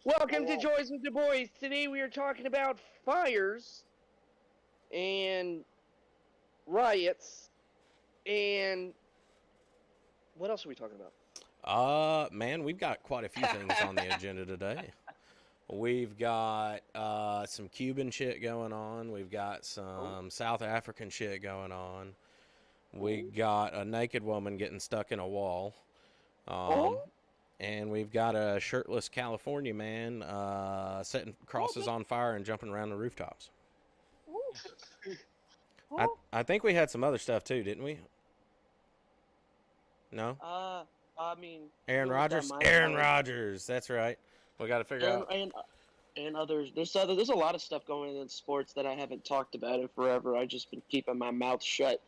Welcome to Joyz with the Boys. Today we are talking about fires and riots and what else are we talking about? Man, we've got quite a few things on the agenda today. We've got some Cuban shit going on. We've got some South African shit going on. We got a naked woman getting stuck in a wall. And we've got a shirtless California man setting crosses on fire and jumping around the rooftops. I think we had some other stuff too, didn't we? No? I mean, Aaron Rodgers? Aaron Rodgers, that's right. We got to figure out. And others. There's a lot of stuff going on in sports that I haven't talked about in forever. I've just been keeping my mouth shut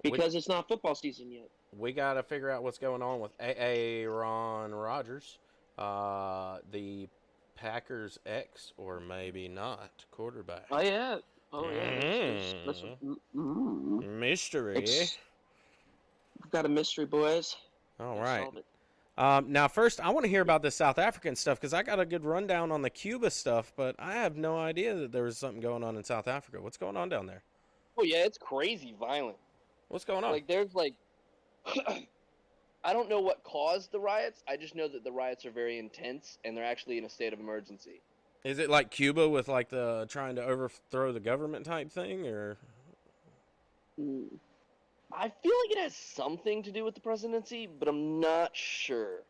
because it's not football season yet. We got to figure out what's going on with Aaron Rodgers, the Packers ex or maybe not quarterback. Oh yeah. Mystery. We've got a mystery, boys. All right. Now, first, I want to hear about the South African stuff because I got a good rundown on the Cuba stuff, but I have no idea that there was something going on in South Africa. What's going on down there? Oh yeah, it's crazy violent. What's going on? Like there's like, I don't know what caused the riots. I just know that the riots are very intense and they're actually in a state of emergency. Is it like Cuba with like the trying to overthrow the government type thing, or? I feel like it has something to do with the presidency, but I'm not sure.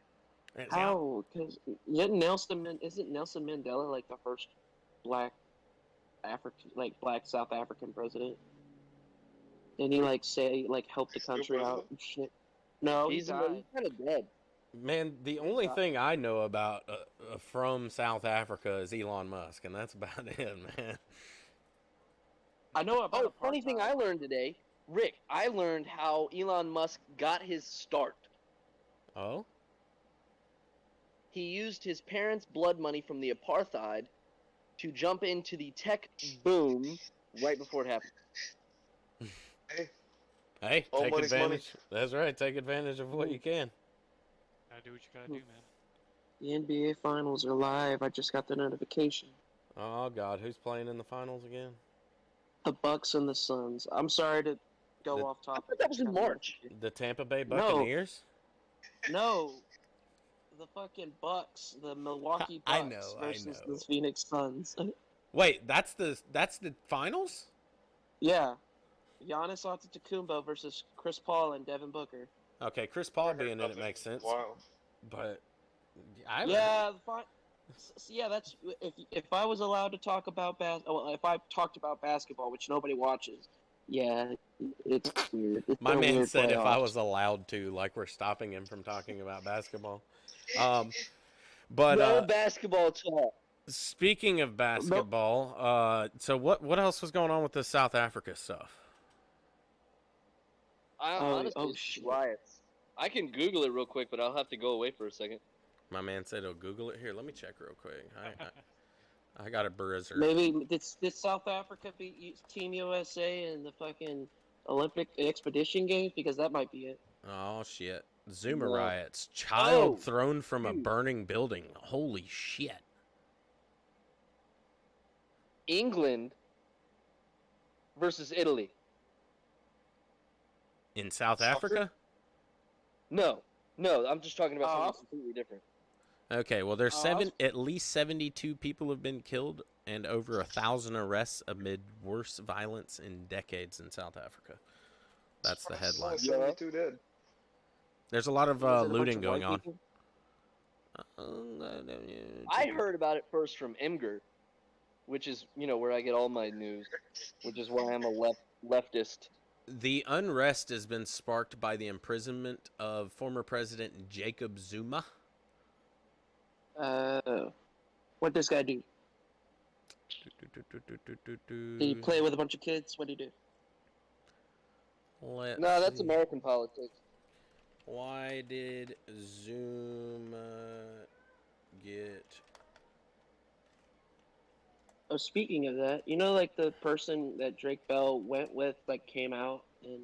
How? Because isn't Nelson Mandela like the first black South African president? Didn't he help the country out and shit? No, he's kind of dead. Man, the only thing I know about from South Africa is Elon Musk, and that's about it, man. I know about. Oh, funny thing I learned today. Rick, I learned how Elon Musk got his start. Oh? He used his parents' blood money from the apartheid to jump into the tech boom right before it happened. Hey, take advantage. That's right, take advantage of what you can. Gotta do what you gotta do, man. The NBA Finals are live. I just got the notification. Oh, God. Who's playing in the finals again? The Bucks and the Suns. I'm sorry to go off topic. I thought that was in March. The Tampa Bay Buccaneers? No. The fucking Bucks. The Milwaukee Bucks versus the Phoenix Suns. Wait, that's the finals? Yeah. Giannis Antetokounmpo versus Chris Paul and Devin Booker. Okay, Chris Paul being in it makes sense. Wow. But that's if I was allowed to talk about if I talked about basketball, which nobody watches. Yeah, it's weird. My man said if I was allowed to, like we're stopping him from talking about basketball. But no basketball talk. Speaking of basketball, so what else was going on with the South Africa stuff? Riots. I can Google it real quick, but I'll have to go away for a second. My man said he'll Google it. Here, let me check real quick. I got a buzzer. Maybe did South Africa beat Team USA in the fucking Olympic expedition games? Because that might be it. Oh, shit. Zuma riots. Child thrown from a burning building. Holy shit. England versus Italy. In South Africa? No, I'm just talking about something completely different. Okay, well, there's at least 72 people have been killed and over 1,000 arrests amid worst violence in decades in South Africa. That's the headline. 72 dead. There's a lot of looting going on. I heard about it first from Imgur, which is, where I get all my news, which is why I'm a leftist. The unrest has been sparked by the imprisonment of former President Jacob Zuma. What'd this guy do? Did he play with a bunch of kids? What'd he do? No, that's American politics. Why did Zuma get... Oh, speaking of that, the person that Drake Bell went with, came out and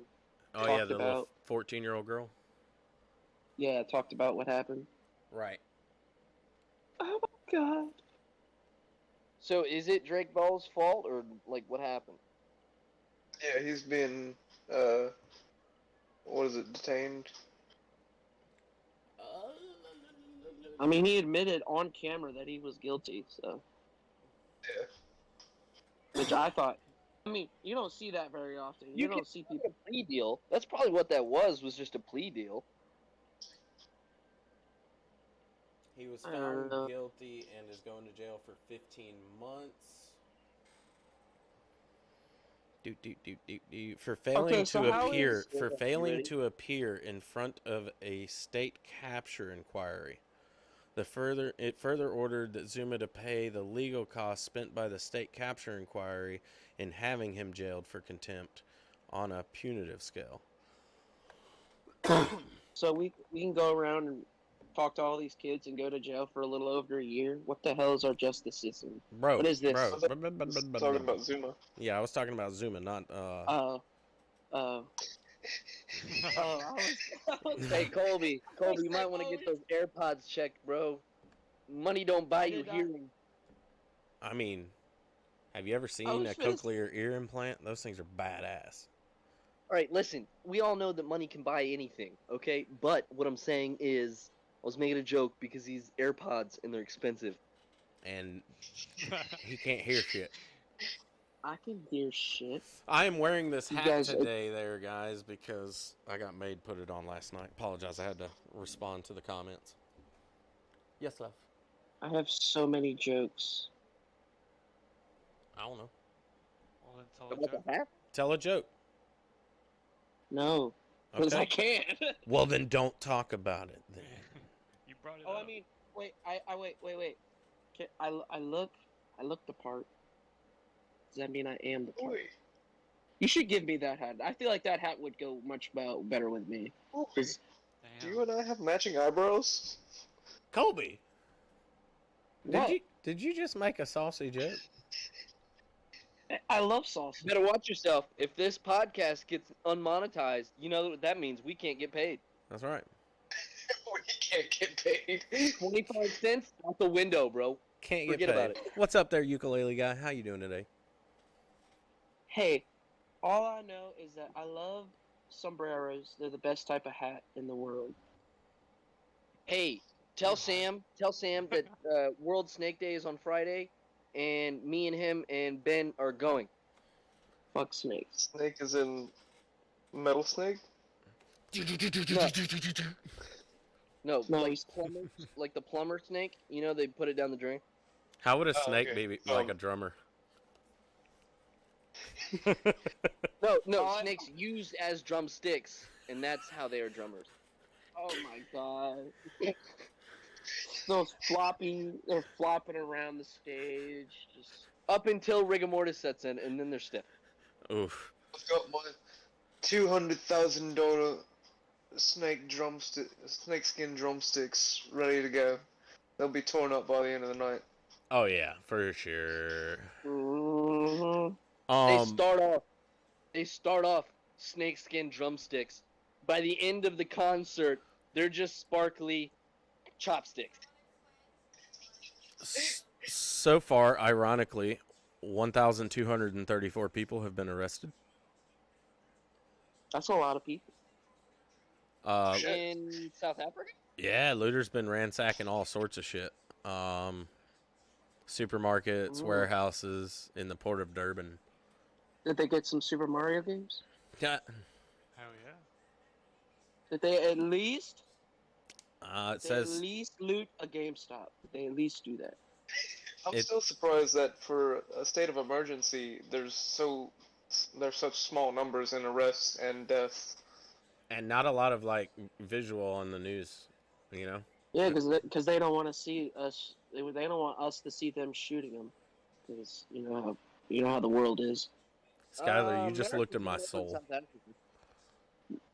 talked the about... 14-year-old girl? Yeah, talked about what happened. Right. How about God. So is it Drake Bell's fault, or like what happened? Yeah, he's been, what is it, detained? I mean, he admitted on camera that he was guilty, so. Yeah. Which I thought. I mean, you don't see that very often. You don't see get people. a plea deal. That's probably what that was just a plea deal. He was I don't found know. guilty and is going to jail for 15 months. For failing Okay, so to how appear is- for You failing ready? to appear in front of a state capture inquiry. It further ordered that Zuma to pay the legal costs spent by the state capture inquiry in having him jailed for contempt on a punitive scale. So we can go around and talk to all these kids and go to jail for a little over a year. What the hell is our justice system? Bro, What is this? bro. Talking about Zuma. Yeah, I was talking about Zuma, not Oh, I was Hey, Colby, you might want to get those AirPods checked, bro. Money don't buy you did not- hearing. I mean, have you ever seen was a finna- cochlear ear implant? Those things are badass. All right, listen. We all know that money can buy anything, okay? But what I'm saying is, I was making a joke because these AirPods and they're expensive. And he can't hear shit. I can hear shit. I am wearing this You hat guys- today there, guys, because I got made put it on last night. Apologize, I had to respond to the comments. Yes, love. I have so many jokes. I don't know. Well, then tell a About joke. the hat? Tell a joke. No, because I Okay. can't. Well, then don't talk about it then. You brought it Oh, up. I mean, wait. Wait. I look the part. Does that mean I am the part? Ooh. You should give me that hat. I feel like that hat would go much better with me. Ooh. 'Cause Do Damn. you and I have matching eyebrows? Colby, what? did you just make a saucy joke? I love sauce. You better watch yourself. If this podcast gets unmonetized, you know what that means. We can't get paid. That's right. We can't get paid. 25 cents out the window, bro. Can't get Forget paid. about it. What's up there, ukulele guy? How you doing today? Hey, all I know is that I love sombreros. They're the best type of hat in the world. Hey, tell Sam that World Snake Day is on Friday, and me and him and Ben are going. Fuck snakes. Snake is in Metal Snake? No, No, like he's- plumber, like the plumber snake. You know, they put it down the drain. How would a Oh, snake okay. be like a drummer? No, Oh, snakes used as drumsticks, and that's how they are drummers. Oh my god. Those they're flopping around the stage. Just Up until rigor mortis sets in, and then they're stiff. Oof. I've got my $200,000 snakeskin drumsticks ready to go. They'll be torn up by the end of the night. Oh yeah, for sure. Mhm. They start off snakeskin drumsticks. By the end of the concert, they're just sparkly chopsticks. So far, ironically, 1,234 people have been arrested. That's a lot of people. Shit. In South Africa? Yeah, looters been ransacking all sorts of shit. Supermarkets, Ooh. warehouses in the port of Durban. Did they get some Super Mario games? Yeah. Hell yeah. Did they at least? It At says least loot a GameStop. Did they at least do that? I'm It- still surprised that for a state of emergency, there's such small numbers in arrests and deaths. and not a lot of like visual on the news, you know. Yeah, because they don't want to see us. They don't want us to see them shooting them. Because you know how the world is. Skylar, you just America's looked at my more than soul. South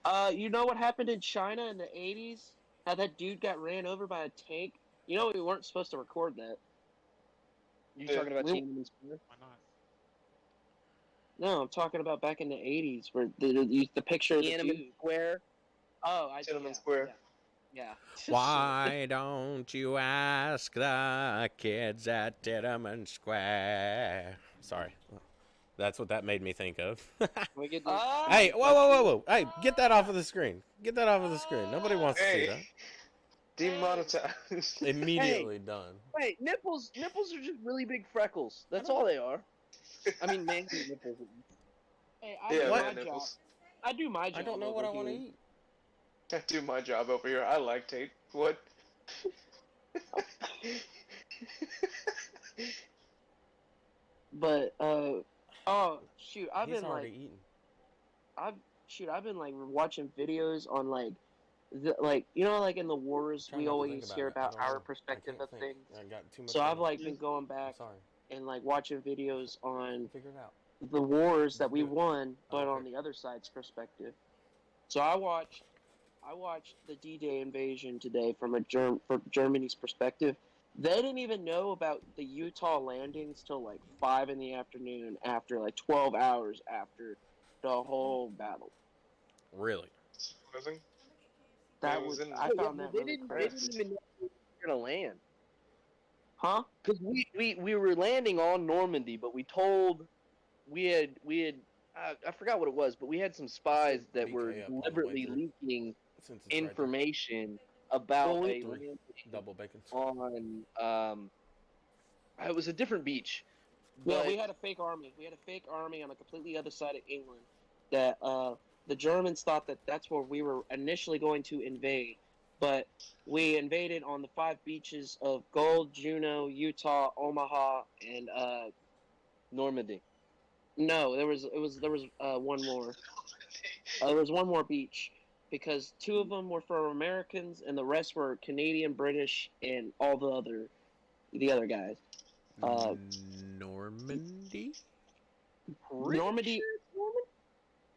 Africa. You know what happened in China in the 80s? How that dude got ran over by a tank? You know we weren't supposed to record that. You Yeah. talking about We- Tiananmen Square? Why not? No, I'm talking about back in the 80s where the picture of the Tiananmen dude. Square? Oh, Tiananmen Square. Yeah. Why don't you ask the kids at Tiananmen Square? Sorry. That's what that made me think of. We get this. Hey, whoa. Hey, get that off of the screen. Get that off of the screen. Nobody wants to see Hey, that. demonetized. Immediately done. Wait, nipples are just really big freckles. That's all they are. I mean, man nipples. Hey, Yeah, do What? my man job. nipples. I do my job. I don't know what I want to eat. I do my job over here. I lactate. What? But oh shoot, I've He's been already like, eaten. I've been like watching videos on like, like you know, like in the wars, Try we not to think always about hear it. I about don't know. our I perspective can't of think. things. I got too much. So I've going on. like been going I'm back sorry. and like watching videos on Figure it out. the wars that Just we do it. won, but don't on care. the other side's perspective. So I watched the D-Day invasion today from from Germany's perspective. They didn't even know about the Utah landings till like 5 in the afternoon, after like 12 hours after the whole battle. Really? Surprising. That It was in. I found that they really didn't crazy. even know we were gonna land. Huh? Because we were landing on Normandy, but we had I forgot what it was, but we had some spies that were BK up on the way deliberately through. leaking Since it's right there. information about Well, a Three. landing Double bacon. on it was a different beach. Yeah, But we had a fake army. We had a fake army on the completely other side of England. That the Germans thought that that's where we were initially going to invade, but we invaded on the 5 beaches of Gold, Juneau, Utah, Omaha, and Normandy. no, there was one more. There was one more beach because 2 of them were for Americans and the rest were Canadian, British, and all the other guys. Normandy? Normandy.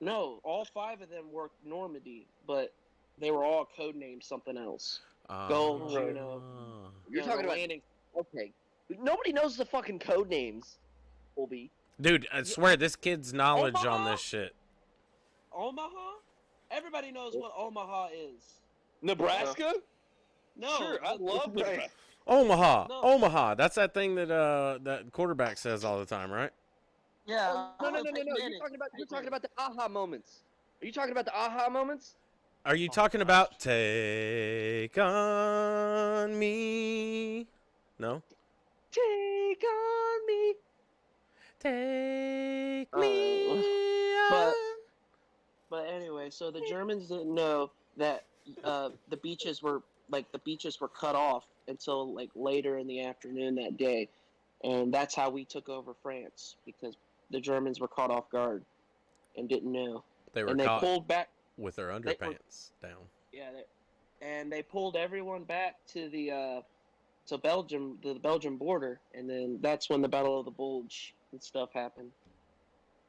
No, all 5 of them were Normandy, but they were all codenamed something else. Gold, Juno. You're talking about landing. okay. Nobody knows the fucking code names, Colby. Dude, I swear this kid's knowledge on Omaha? this shit. Omaha? Everybody knows what Omaha is. Nebraska? No, Sure, I love Nebraska. Omaha. No. Omaha. That's that thing that that quarterback says all the time, right? Yeah. No. You're talking about the aha moments. Are you talking about the aha moments? Are you talking about Take On Me? No? Take on me. Take Uh, me but- on. But anyway, so the Germans didn't know that the beaches were cut off until like later in the afternoon that day, and that's how we took over France because the Germans were caught off guard and didn't know, They were and they caught pulled back. with their underpants down. Yeah, and they pulled everyone back to the Belgium border, and then that's when the Battle of the Bulge and stuff happened.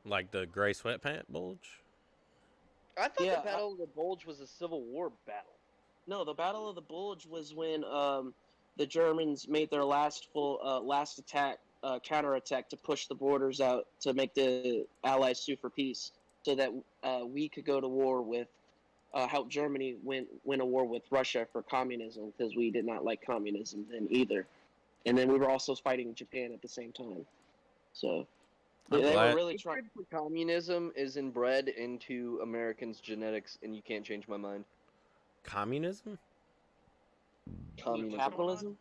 Like the gray sweatpant bulge? I thought Yeah, the Battle of the Bulge was a Civil War battle. No, the Battle of the Bulge was when the Germans made their last attack, counterattack to push the borders out to make the Allies sue for peace, so that we could go to war with help Germany win a war with Russia for communism because we did not like communism then either, and then we were also fighting Japan at the same time. So I'm they glad- were really trying. Hatred for communism is inbred into Americans' genetics, and you can't change my mind. Communism? Communism. Capitalism.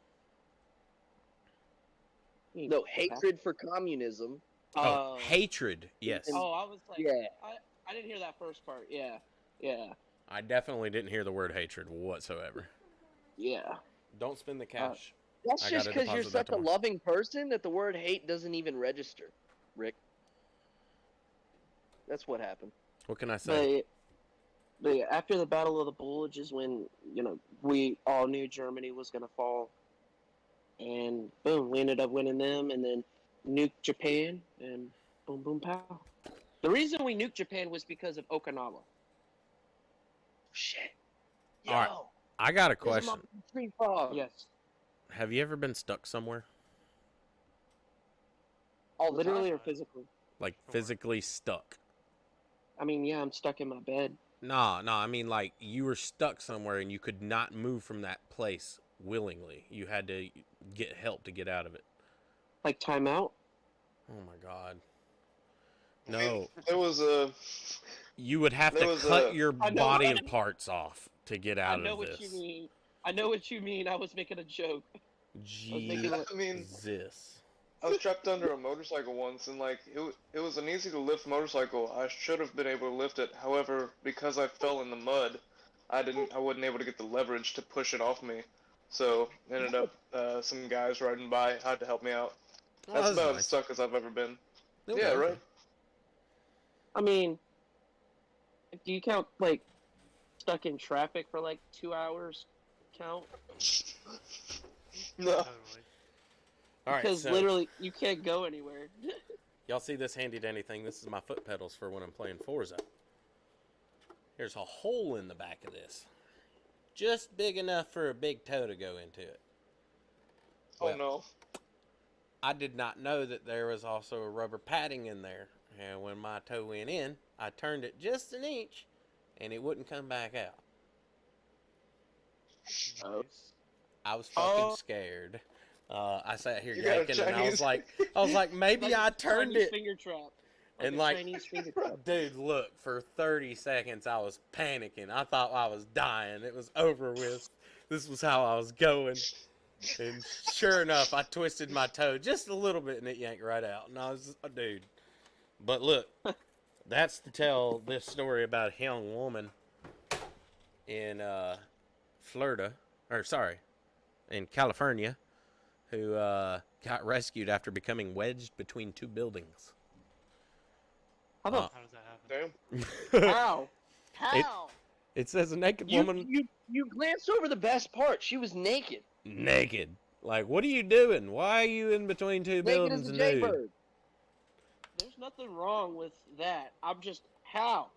No, hatred for communism. Oh, hatred. Yes. Oh, I was like, Yeah. I didn't hear that first part. Yeah. I definitely didn't hear the word hatred whatsoever. Yeah. Don't spend the cash. That's I just gotta because you're deposit that such a tomorrow. loving person that the word hate doesn't even register, Rick. That's what happened. What can I say? But yeah, after the Battle of the Bulge is when, we all knew Germany was going to fall. And boom, we ended up winning them and then nuked Japan and boom, boom, pow. The reason we nuked Japan was because of Okinawa. Shit. All right. I got a There's a question. tree frog. Yes. Have you ever been stuck somewhere? All the Literally time. or physically. Like physically stuck? I mean, yeah, I'm stuck in my bed. Nah, I mean, like, you were stuck somewhere and you could not move from that place willingly. You had to get help to get out of it. Like timeout? Oh my god. I mean, No. there was a. You would have There to was cut a- your I know body what- parts off to get I out know of what this. you mean. I know what you mean. I was making a joke. making I mean, Jesus. I was trapped under a motorcycle once, and like it was an easy to lift motorcycle. I should have been able to lift it. However, because I fell in the mud, I wasn't able to get the leverage to push it off me. So ended up some guys riding by had to help me out. Oh, That's about as nice. stuck as I've ever been. Okay, Yeah, okay. right. I mean, do you count like stuck in traffic for like 2 hours? Count? No. Totally. All right, Because so literally you can't go anywhere. y'all see this handy dandy thing? This is my foot pedals for when I'm playing Forza. There's a hole in the back of this. Just big enough for a big toe to go into it. Oh Well, no. I did not know that there was also a rubber padding in there. And when my toe went in, I turned it just an inch, and it wouldn't come back out. Oh. Nice. I was fucking Oh. scared. I sat here You got a yanking, and I was Chinese- like, maybe Like I a turned Chinese it. finger trap. And, a like- Chinese finger trap. Dude, look, for 30 seconds I was panicking. I thought I was dying. It was over with. This was how I was going. And sure enough, I twisted my toe just a little bit and it yanked right out. And I was, dude. But look, that's to tell this story about a young woman in Florida, or sorry, in California, who got rescued after becoming wedged between two buildings. How the Uh, How does that happen? Damn. How? How? It says a naked woman You glanced over the best part. She was naked. naked. Like, what are you doing? Why are you in between two Naked buildings as a and nude? jaybird. There's nothing wrong with that. I'm just how?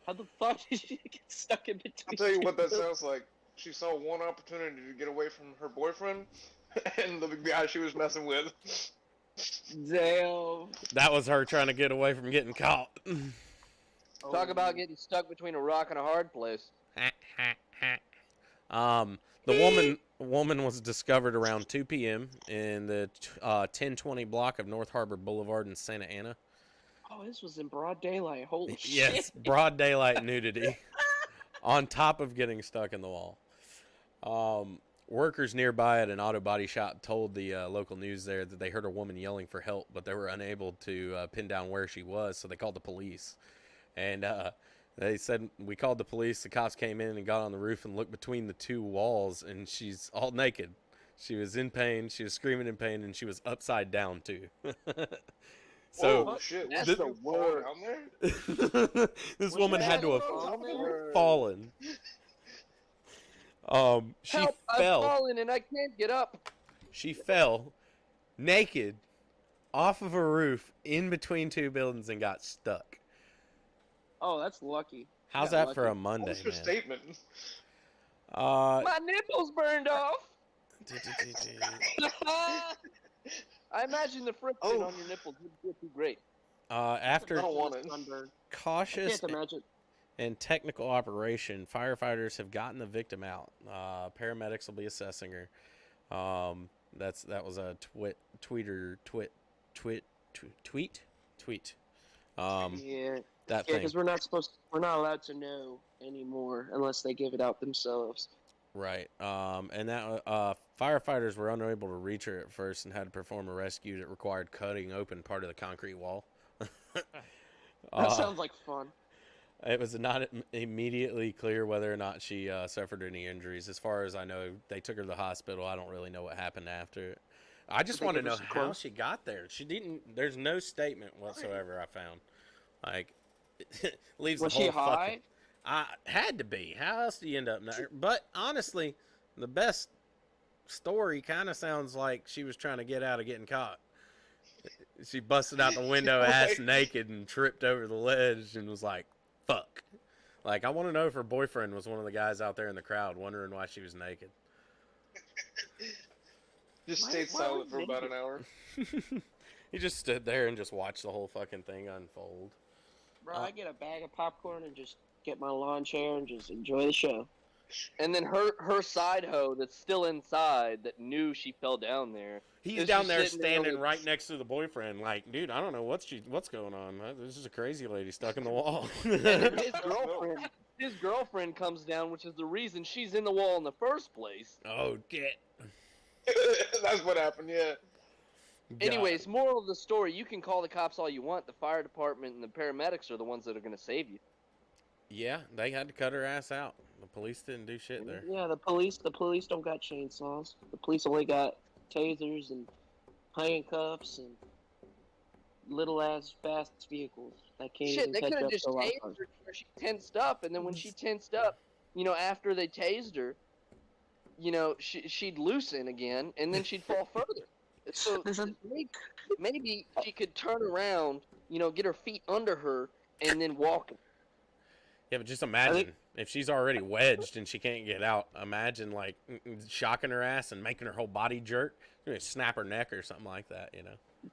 How the fuck did she get stuck in between? I'll tell you what that two sounds like. She saw one opportunity to get away from her boyfriend and the guy she was messing with. buildings? Damn. That was her trying to get away from getting caught. Talk Oh. about getting stuck between a rock and a hard place. The woman was discovered around 2 p.m. in the 1020 block of North Harbor Boulevard in Santa Ana. Oh, this was in broad daylight. Holy Yes, shit. broad daylight nudity. On top of getting stuck in the wall. Workers nearby at an auto body shop told the local news there that they heard a woman yelling for help, but they were unable to pin down where she was, so they called the police. And they said, we called the police, the cops came in and got on the roof and looked between the two walls, and she's all naked. She was in pain, she was screaming in pain, and she was upside down too. So Whoa, shit. That's Was the you falling word. down there? this woman had to have fallen. She Help! I've fell. fallen and I can't get up. She fell naked off of a roof in between two buildings and got stuck. Oh, that's lucky. How's Yeah, that for a lucky. Monday, What's your man? statement? My nipples burned off. I imagine the friction Oh. on your nipples would feel too great. After I don't want it. Sunburn. I cautious can't imagine. and technical operation, firefighters have gotten the victim out. Paramedics will be assessing her. That was a tweet. Yeah. That Yeah, thing. because we're not allowed to know anymore unless they give it out themselves. Right. And that firefighters were unable to reach her at first and had to perform a rescue that required cutting open part of the concrete wall. That sounds like fun. It was not immediately clear whether or not she suffered any injuries. As far as I know, they took her to the hospital. I don't really know what happened after it. I just They want to give her know some how clothes? she got there. She didn't. There's no statement whatsoever I found. Like, it leaves Was the whole she high? I had to be. How else do you end up? But honestly, the best story kind of sounds like she was trying to get out of getting caught. She busted out the window ass naked and tripped over the ledge and was like, fuck. Like, I want to know if her boyfriend was one of the guys out there in the crowd wondering why she was naked. Just Why- stayed why silent would for about naked? an hour. He just stood there and just watched the whole fucking thing unfold. Bro, I get a bag of popcorn and just get my lawn chair, and just enjoy the show. And then her side hoe that's still inside that knew she fell down there. He's is down just there sitting there standing like- right next to the boyfriend, like, dude, I don't know what's going on. This is a crazy lady stuck in the wall. And his girlfriend comes down, which is the reason she's in the wall in the first place. Oh, shit. That's what happened. Yeah. Anyways, moral of the story: you can call the cops all you want. The fire department and the paramedics are the ones that are going to save you. Yeah, they had to cut her ass out. The police didn't do shit there. Yeah, the police don't got chainsaws. The police only got tasers and handcuffs and little ass fast vehicles that can't Shit, even they catch could have up just to a lot of tased cars. her where she tensed up, and then when she tensed up, after they tased her, she'd loosen again, and then she'd fall further. So maybe she could turn around, get her feet under her, and then walk. Yeah, but just imagine if she's already wedged and she can't get out. Imagine, like, shocking her ass and making her whole body jerk. You're gonna snap her neck or something like that,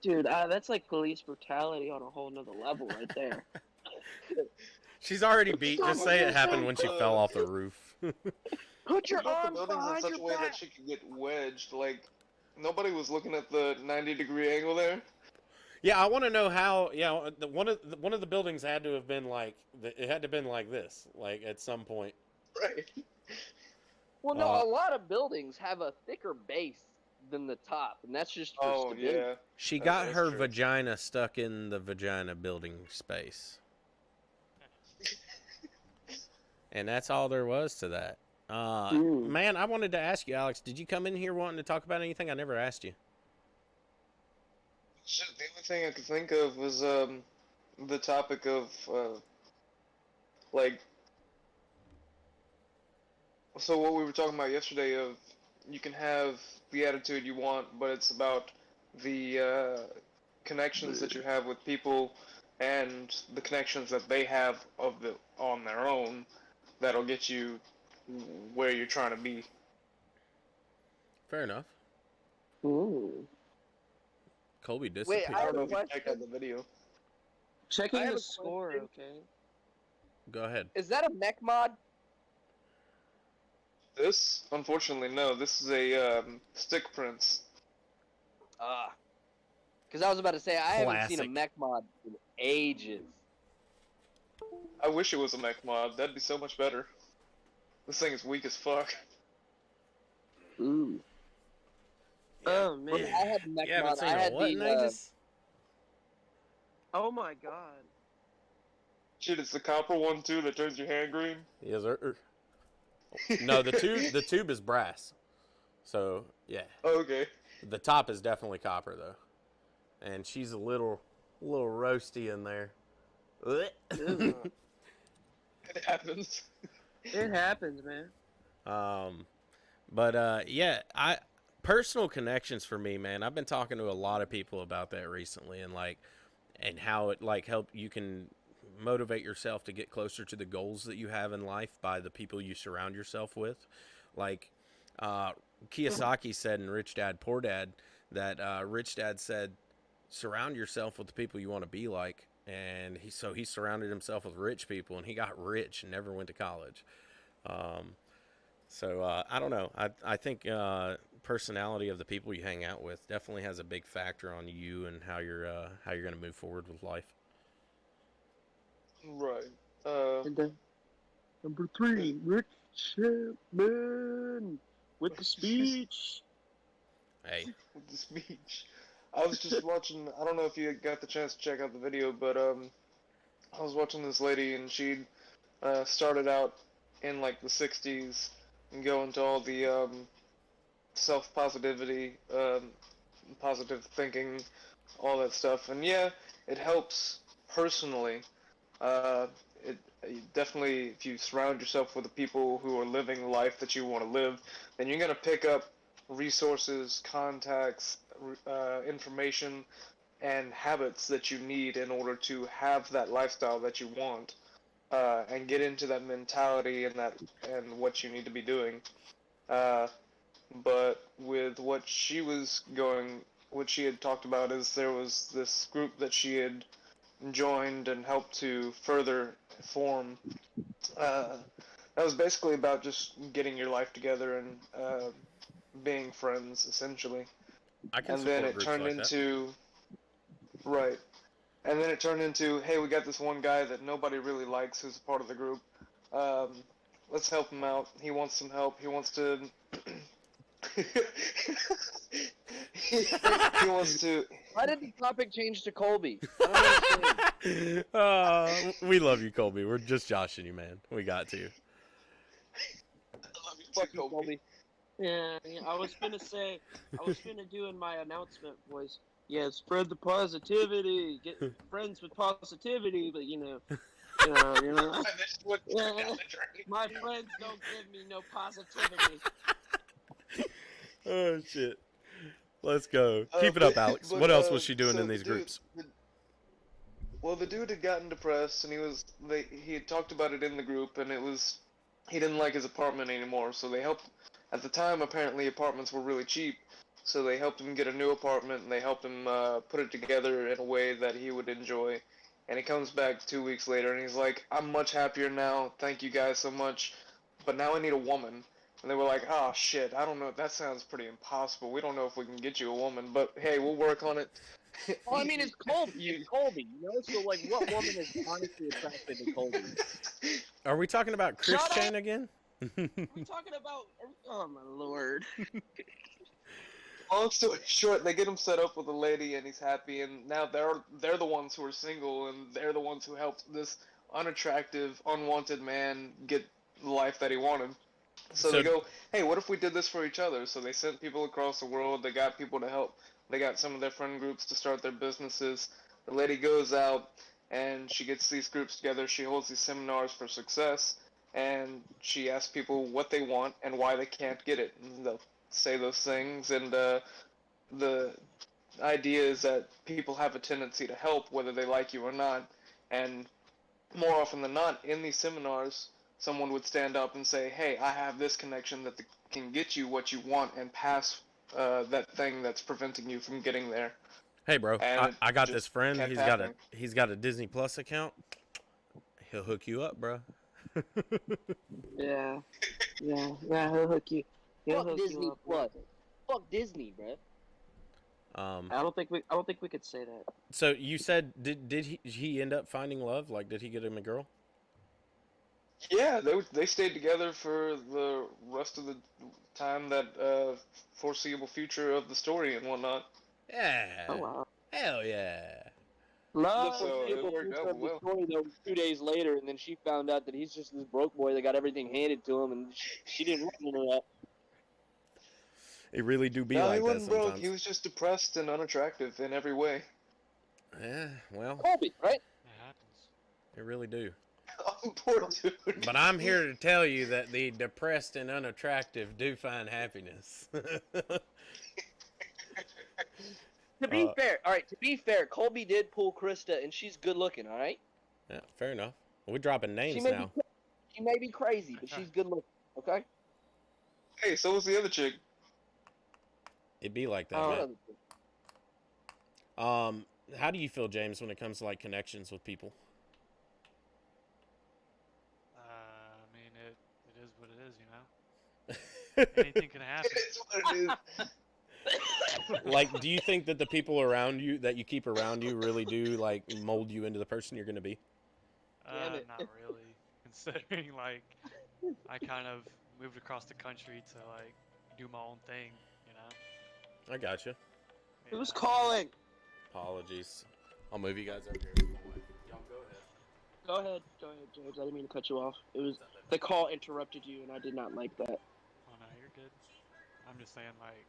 Dude, that's like police brutality on a whole nother level right there. She's already beat. Just say it happened when she fell off the roof. Put your She built the arms buildings in behind such your a way back. that she could get wedged. Like, nobody was looking at the 90-degree angle there. Yeah, I want to know how. Yeah, one of the buildings had to have been like it had to have been like this, like at some point. Right. Well, no, a lot of buildings have a thicker base than the top, and that's just for Oh stability. yeah. She That's- got that's her true. vagina stuck in the vagina building space, and that's all there was to that. Man, I wanted to ask you, Alex. Did you come in here wanting to talk about anything? I never asked you. Shit, the only thing I could think of was the topic of like. So what we were talking about yesterday of you can have the attitude you want, but it's about the connections that you have with people and the connections that they have on their own that'll get you where you're trying to be. Fair enough. Ooh. Colby Wait, disappeared. I I have don't know a if you checked out the video. Checking I have the a score, question. okay? Go ahead. Is that a mech mod? This, unfortunately, no. This is a stick prints. Because I was about to say, I haven't seen a Classic. mech mod in ages. I wish it was a mech mod. That'd be so much better. This thing is weak as fuck. Ooh. Oh, man. I had mech You haven't mod. seen I a had what in the, ages? Oh, my God. Shit, it's the copper one too that turns your hand green. Yes, sir. No, the tube is brass. So yeah, Oh, okay. the top is definitely copper though, and she's a little roasty in there. It happens. It happens, man. Yeah, personal connections for me, man. I've been talking to a lot of people about that recently, and how it you can motivate yourself to get closer to the goals that you have in life by the people you surround yourself with. Like Kiyosaki said in Rich Dad Poor Dad that Rich Dad said, surround yourself with the people you want to be like. And he surrounded himself with rich people, and he got rich and never went to college. I don't know. I think personality of the people you hang out with definitely has a big factor on you and how you're going to move forward with life. Right. And then, number 3, Rick Chapman with the speech. Hey, With the speech. I was just watching. I don't know if you got the chance to check out the video, but I was watching this lady, and she started out in like the '60s and go into all the self-positivity, positive thinking, all that stuff. And yeah, it helps personally. It definitely, if you surround yourself with the people who are living the life that you want to live, then you're gonna pick up resources, contacts, information, and habits that you need in order to have that lifestyle that you want, and get into that mentality and what you need to be doing. But with what she had talked about is there was this group that she had joined and helped to further form that was basically about just getting your life together and being friends, essentially. I can And then support it groups turned like that. into right. And then it turned into, hey, we got this one guy that nobody really likes who's a part of the group. Um, let's help him out. He wants some help. He wants to. he wants to. Why did the topic change to Colby? I don't understand. We love you, Colby. We're just joshing you, man. We got to. I love you Fuck too, you, Colby. Yeah, I was finna do in my announcement voice. Yeah, spread the positivity, get friends with positivity, but you know. This is what turned down the drain. My friends don't give me no positivity. Oh shit. Let's go. Keep it up, Alex. But, What else was she doing so in these the dude- groups? Well, the dude had gotten depressed, and he had talked about it in the group, and he didn't like his apartment anymore, so they helped. At the time, apparently, apartments were really cheap, so they helped him get a new apartment, and they helped him put it together in a way that he would enjoy. And he comes back 2 weeks later, and he's like, "I'm much happier now. Thank you guys so much, but now I need a woman." And they were like, "Oh shit, I don't know. That sounds pretty impossible. We don't know if we can get you a woman, but hey, we'll work on it." Well, I mean, it's Colby. It's Colby, you know? So, like, what woman is honestly attracted to Colby? Are we talking about Shut Christian again? We're talking about. Oh my lord. Long story short, they get him set up with a lady, and he's happy. And now they're the ones who are single, and they're the ones who helped this unattractive, unwanted man get the life that he wanted. So they go, "Hey, what if we did this for each other?" So they sent people across the world. They got people to help. They got some of their friend groups to start their businesses. The lady goes out, and she gets these groups together. She holds these seminars for success, and she asks people what they want and why they can't get it. And they'll say those things, and the idea is that people have a tendency to help whether they like you or not, and more often than not, in these seminars, someone would stand up and say, "Hey, I have this connection that can get you what you want and pass that thing that's preventing you from getting there." Hey, bro, And I got just this friend. kept He's got a Disney Plus account. He'll hook you up, bro. Yeah. He'll hook you. He'll Fuck hook Disney you up. Plus. Fuck Disney, bruh. I don't think we could say that. So you said did he end up finding love? Like, did he get him a girl? Yeah, they stayed together for the rest of the time, that foreseeable future of the story and whatnot. Yeah. Oh wow. Hell yeah. Love. So it People worked out of the well. story, though, 2 days later, and then she found out that he's just this broke boy that got everything handed to him, and she didn't want none of that. It really do be No, like he that wasn't broke. sometimes. He was just depressed and unattractive in every way. Yeah, well, Colby, right? It happens. it really do. Oh, poor dude. But I'm here to tell you that the depressed and unattractive do find happiness. To be fair, all right. To be fair, Colby did pull Krista, and she's good looking. All right. Yeah, fair enough. We're dropping names now. She may be crazy, but she's good looking. Okay. Hey, so was the other chick. It'd be like that, Oh. man. How do you feel, James, when it comes to like connections with people? I mean, it is what it is, you know? Anything can happen. It's what it is. Like, do you think that the people around you that you keep around you really do like mold you into the person you're going to be? Damn it. Not really. Considering, like, I kind of moved across the country to, like, do my own thing, you know? I got you. Who's Yeah. calling? Apologies. I'll move you guys over here. Y'all go ahead. Go ahead, James. I didn't mean to cut you off. It was the call interrupted you, and I did not like that. Oh, no, you're good. I'm just saying, like,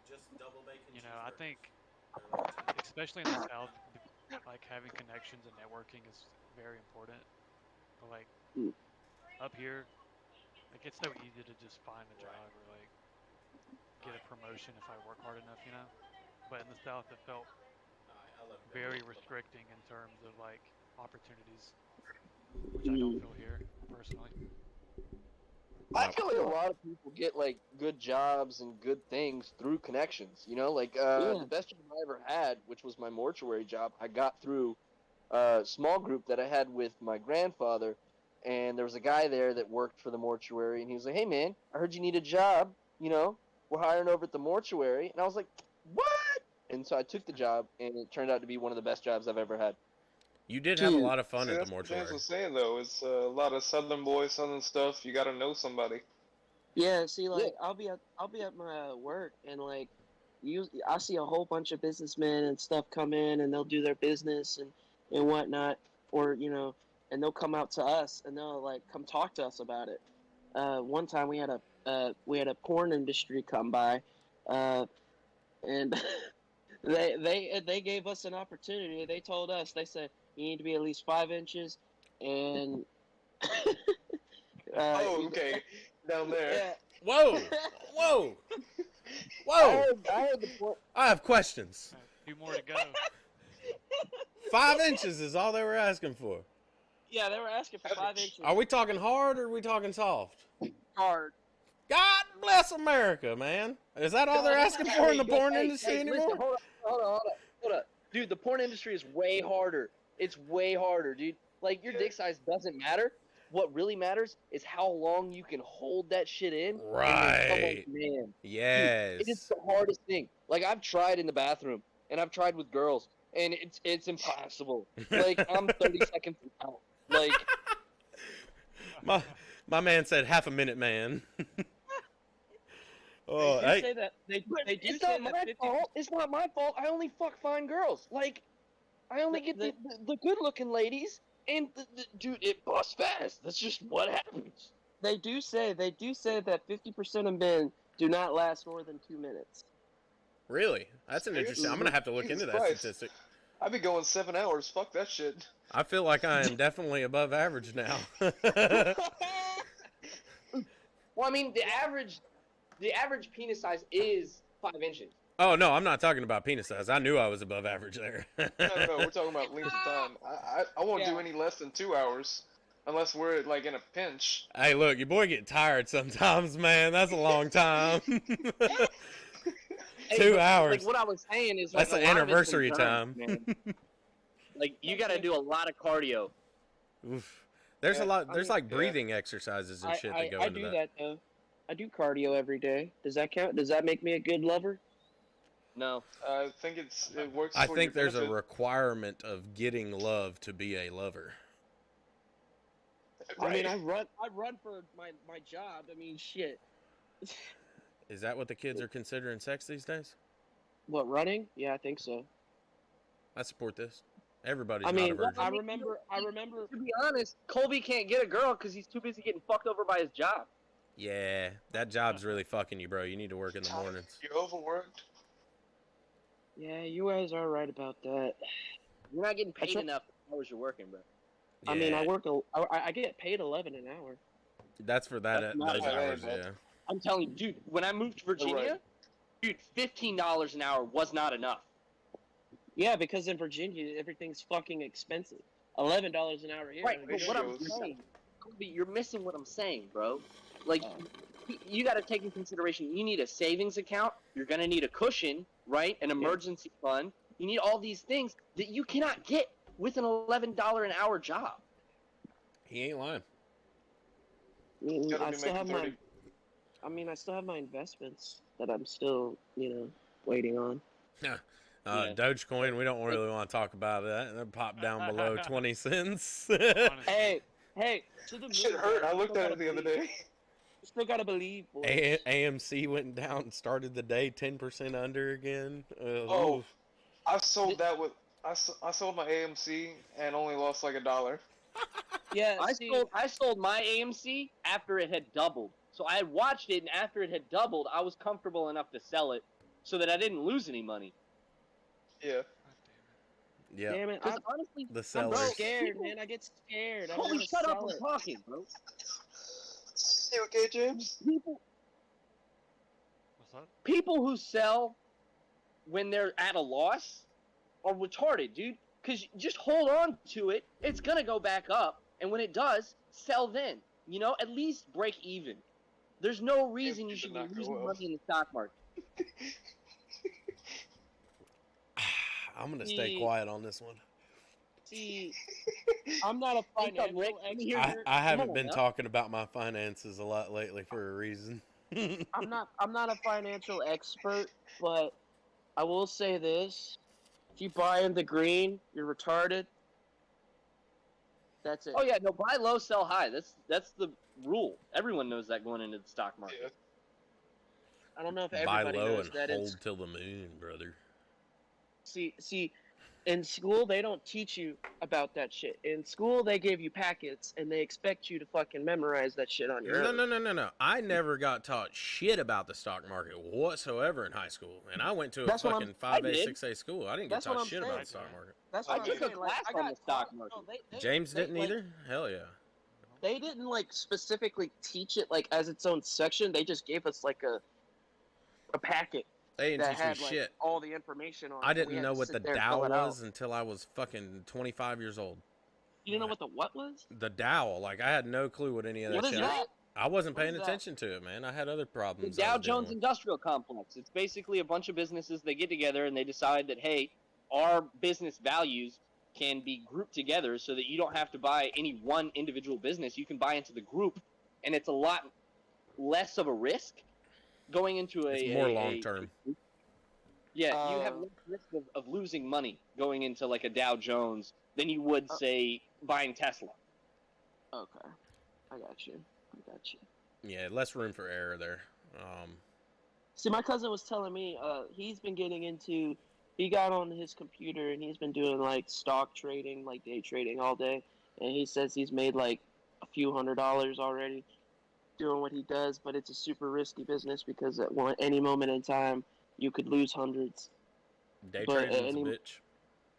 Just double bacon. you know, I think, especially in the South, like, having connections and networking is very important. But, like, Mm. up here, like, it's so easy to just find a job or, like, get a promotion if I work hard enough, you know? But in the South, it felt very restricting in terms of, like, opportunities, which I don't feel here, personally. I feel like a lot of people get like good jobs and good things through connections. You know, like the best job I ever had, which was my mortuary job, I got through a small group that I had with my grandfather, and there was a guy there that worked for the mortuary, and he was like, "Hey man, I heard you need a job. You know, we're hiring over at the mortuary." And I was like, "What?" And so I took the job, and it turned out to be one of the best jobs I've ever had. You did have a Dude, lot of fun See, at the that's what James mortuary. was saying though. It's a lot of Southern boys, Southern stuff. You got to know somebody. Yeah, see, like I'll be at my work, and like I see a whole bunch of businessmen and stuff come in, and they'll do their business and whatnot, or and they'll come out to us, and they'll like come talk to us about it. One time we had a porn industry come by, and they gave us an opportunity. They told us, they said you need to be at least 5 inches, and Oh, okay. Down there. yeah. Whoa! Whoa! Whoa! I heard the point. I have questions. Two more to go. 5 inches is all they were asking for. Yeah, they were asking for 5 inches. Are we talking hard or are we talking soft? Hard. God bless America, man. Is that all they're asking for in the porn industry anymore? Listen, hold on. Dude, the porn industry is way harder. It's way harder, dude. Like, your dick size doesn't matter. What really matters is how long you can hold that shit in. Right. Man. Yes. Dude, it is the hardest thing. Like, I've tried in the bathroom, and I've tried with girls, and it's impossible. Like, I'm 30 seconds out. Like, my man said half a minute, man. Oh, They do say that. They do it's say not that my 50. fault. It's not my fault. I only fuck fine girls. Like, I only get the good-looking ladies, and dude, it busts fast. That's just what happens. They do say that 50% of men do not last more than 2 minutes. really? That's an interesting. I'm gonna have to look Jesus into that Christ. statistic. I'd be going 7 hours. Fuck that shit. I feel like I am definitely above average now. Well, I mean, the average penis size is 5 inches. Oh no, I'm not talking about penis size. I knew I was above average there. No, we're talking about length of time. I won't do any less than 2 hours, unless we're like in a pinch. Hey, look, your boy get tired sometimes, man. That's a long time. 2 hours. Like, what I was saying is, That's like, the a lot of it's anniversary endurance, time. man. Like, you got to do a lot of cardio. Oof. There's a Yeah, lot. I There's mean, like breathing exercises and shit that go I into do that. that though. I do cardio every day. Does that count? Does that make me a good lover? No. I think it works. I for think your there's a benefit. requirement of getting love to be a lover. I mean, Right. I run for my job. I mean, shit. Is that what the kids are considering sex these days? What, running? Yeah, I think so. I support this. Everybody's I not a mean, virgin. I remember. To be honest, Colby can't get a girl because he's too busy getting fucked over by his job. Yeah, that job's really fucking you, bro. You need to work in the mornings. You're overworked. Yeah, you guys are right about that. You're not getting paid That's right. enough for the hours you're working, bro. I mean, Yeah, I get paid 11 an hour. that's for that That's not those bad, hours. man. Yeah. I'm telling you, dude, when I moved to Virginia, dude, $15 an hour was not enough. Yeah, because in Virginia everything's fucking expensive. $11 an hour here. Right, but what I'm Ratios. saying, Colby, you're missing what I'm saying, bro. Like, you got to take in consideration, you need a savings account, you're going to need a cushion, right? An emergency fund. You need all these things that you cannot get with an $11 an hour job. He ain't lying. Gotta I be still making have 30. I still have my investments that I'm still, waiting on. Yeah. Dogecoin, we don't really want to talk about that. That popped down below 20 cents. Hey, to the moon. Shit hurt. man. I looked Still at it the gotta other believe. day. Still gotta believe, boy. AMC went down, started the day 10% under again. Oh, I sold that with. I sold my AMC and only lost like $1. Yeah, I sold my AMC after it had doubled. So I had watched it, and after it had doubled, I was comfortable enough to sell it so that I didn't lose any money. Yeah. yeah. Damn it. Because honestly, The I'm sellers. scared, man. I get scared. I don't Holy wanna shut up sell and it. talking, bro. You okay, James? What's up? People who sell when they're at a loss are retarded, dude. Because just hold on to it. It's going to go back up. And when it does, sell then. At least break even. There's no reason you It should did be not go losing well. money in the stock market. I'm going to stay quiet on this one. See, I'm not a What's up, Rick? financial Let me hear expert. I Come haven't on been now. talking about my finances a lot lately for a reason. I'm not a financial expert, but I will say this: if you buy in the green, you're retarded. That's it. Oh yeah, no, buy low, sell high. That's the rule. Everyone knows that going into the stock market. Yeah. I don't know if Buy everybody low knows and that. hold till the moon, brother. See, in school they don't teach you about that shit. In school they give you packets and they expect you to fucking memorize that shit on your No, own. no, no, no, no. I never got taught shit about the stock market whatsoever in high school. And I went to a That's what I'm- fucking I 5A, did. 6A school. I didn't get That's what taught I'm shit saying. about the stock market. That's I what I'm took a saying. Like, class I on got the stock taught- market. no, James they, didn't like, either? Hell yeah. They didn't like specifically teach it like as its own section. They just gave us like a packet They didn't that teach me had like shit. all the information on it. I and we didn't had know to what sit the there and Dow fill it out. was until I was fucking 25 years old. You didn't know what the what was? The Dow, like I had no clue what any of that What is shit. that? I wasn't What paying is that? attention to it, man. I had other The problems. I Dow was dealing Jones with. Industrial Complex. It's basically a bunch of businesses. They get together and they decide that, hey, our business values can be grouped together so that you don't have to buy any one individual business. You can buy into the group, and it's a lot less of a risk going into It's more long term. Yeah, you have less risk of losing money going into like a Dow Jones than you would say buying Tesla. Okay, I got you. Yeah, less room for error there. See, my cousin was telling me he's been getting into. He got on his computer and he's been doing like stock trading, like day trading all day, and he says he's made like a few $100s already doing what he does. But it's a super risky business because any moment in time you could lose hundreds. Day But trading's a bitch.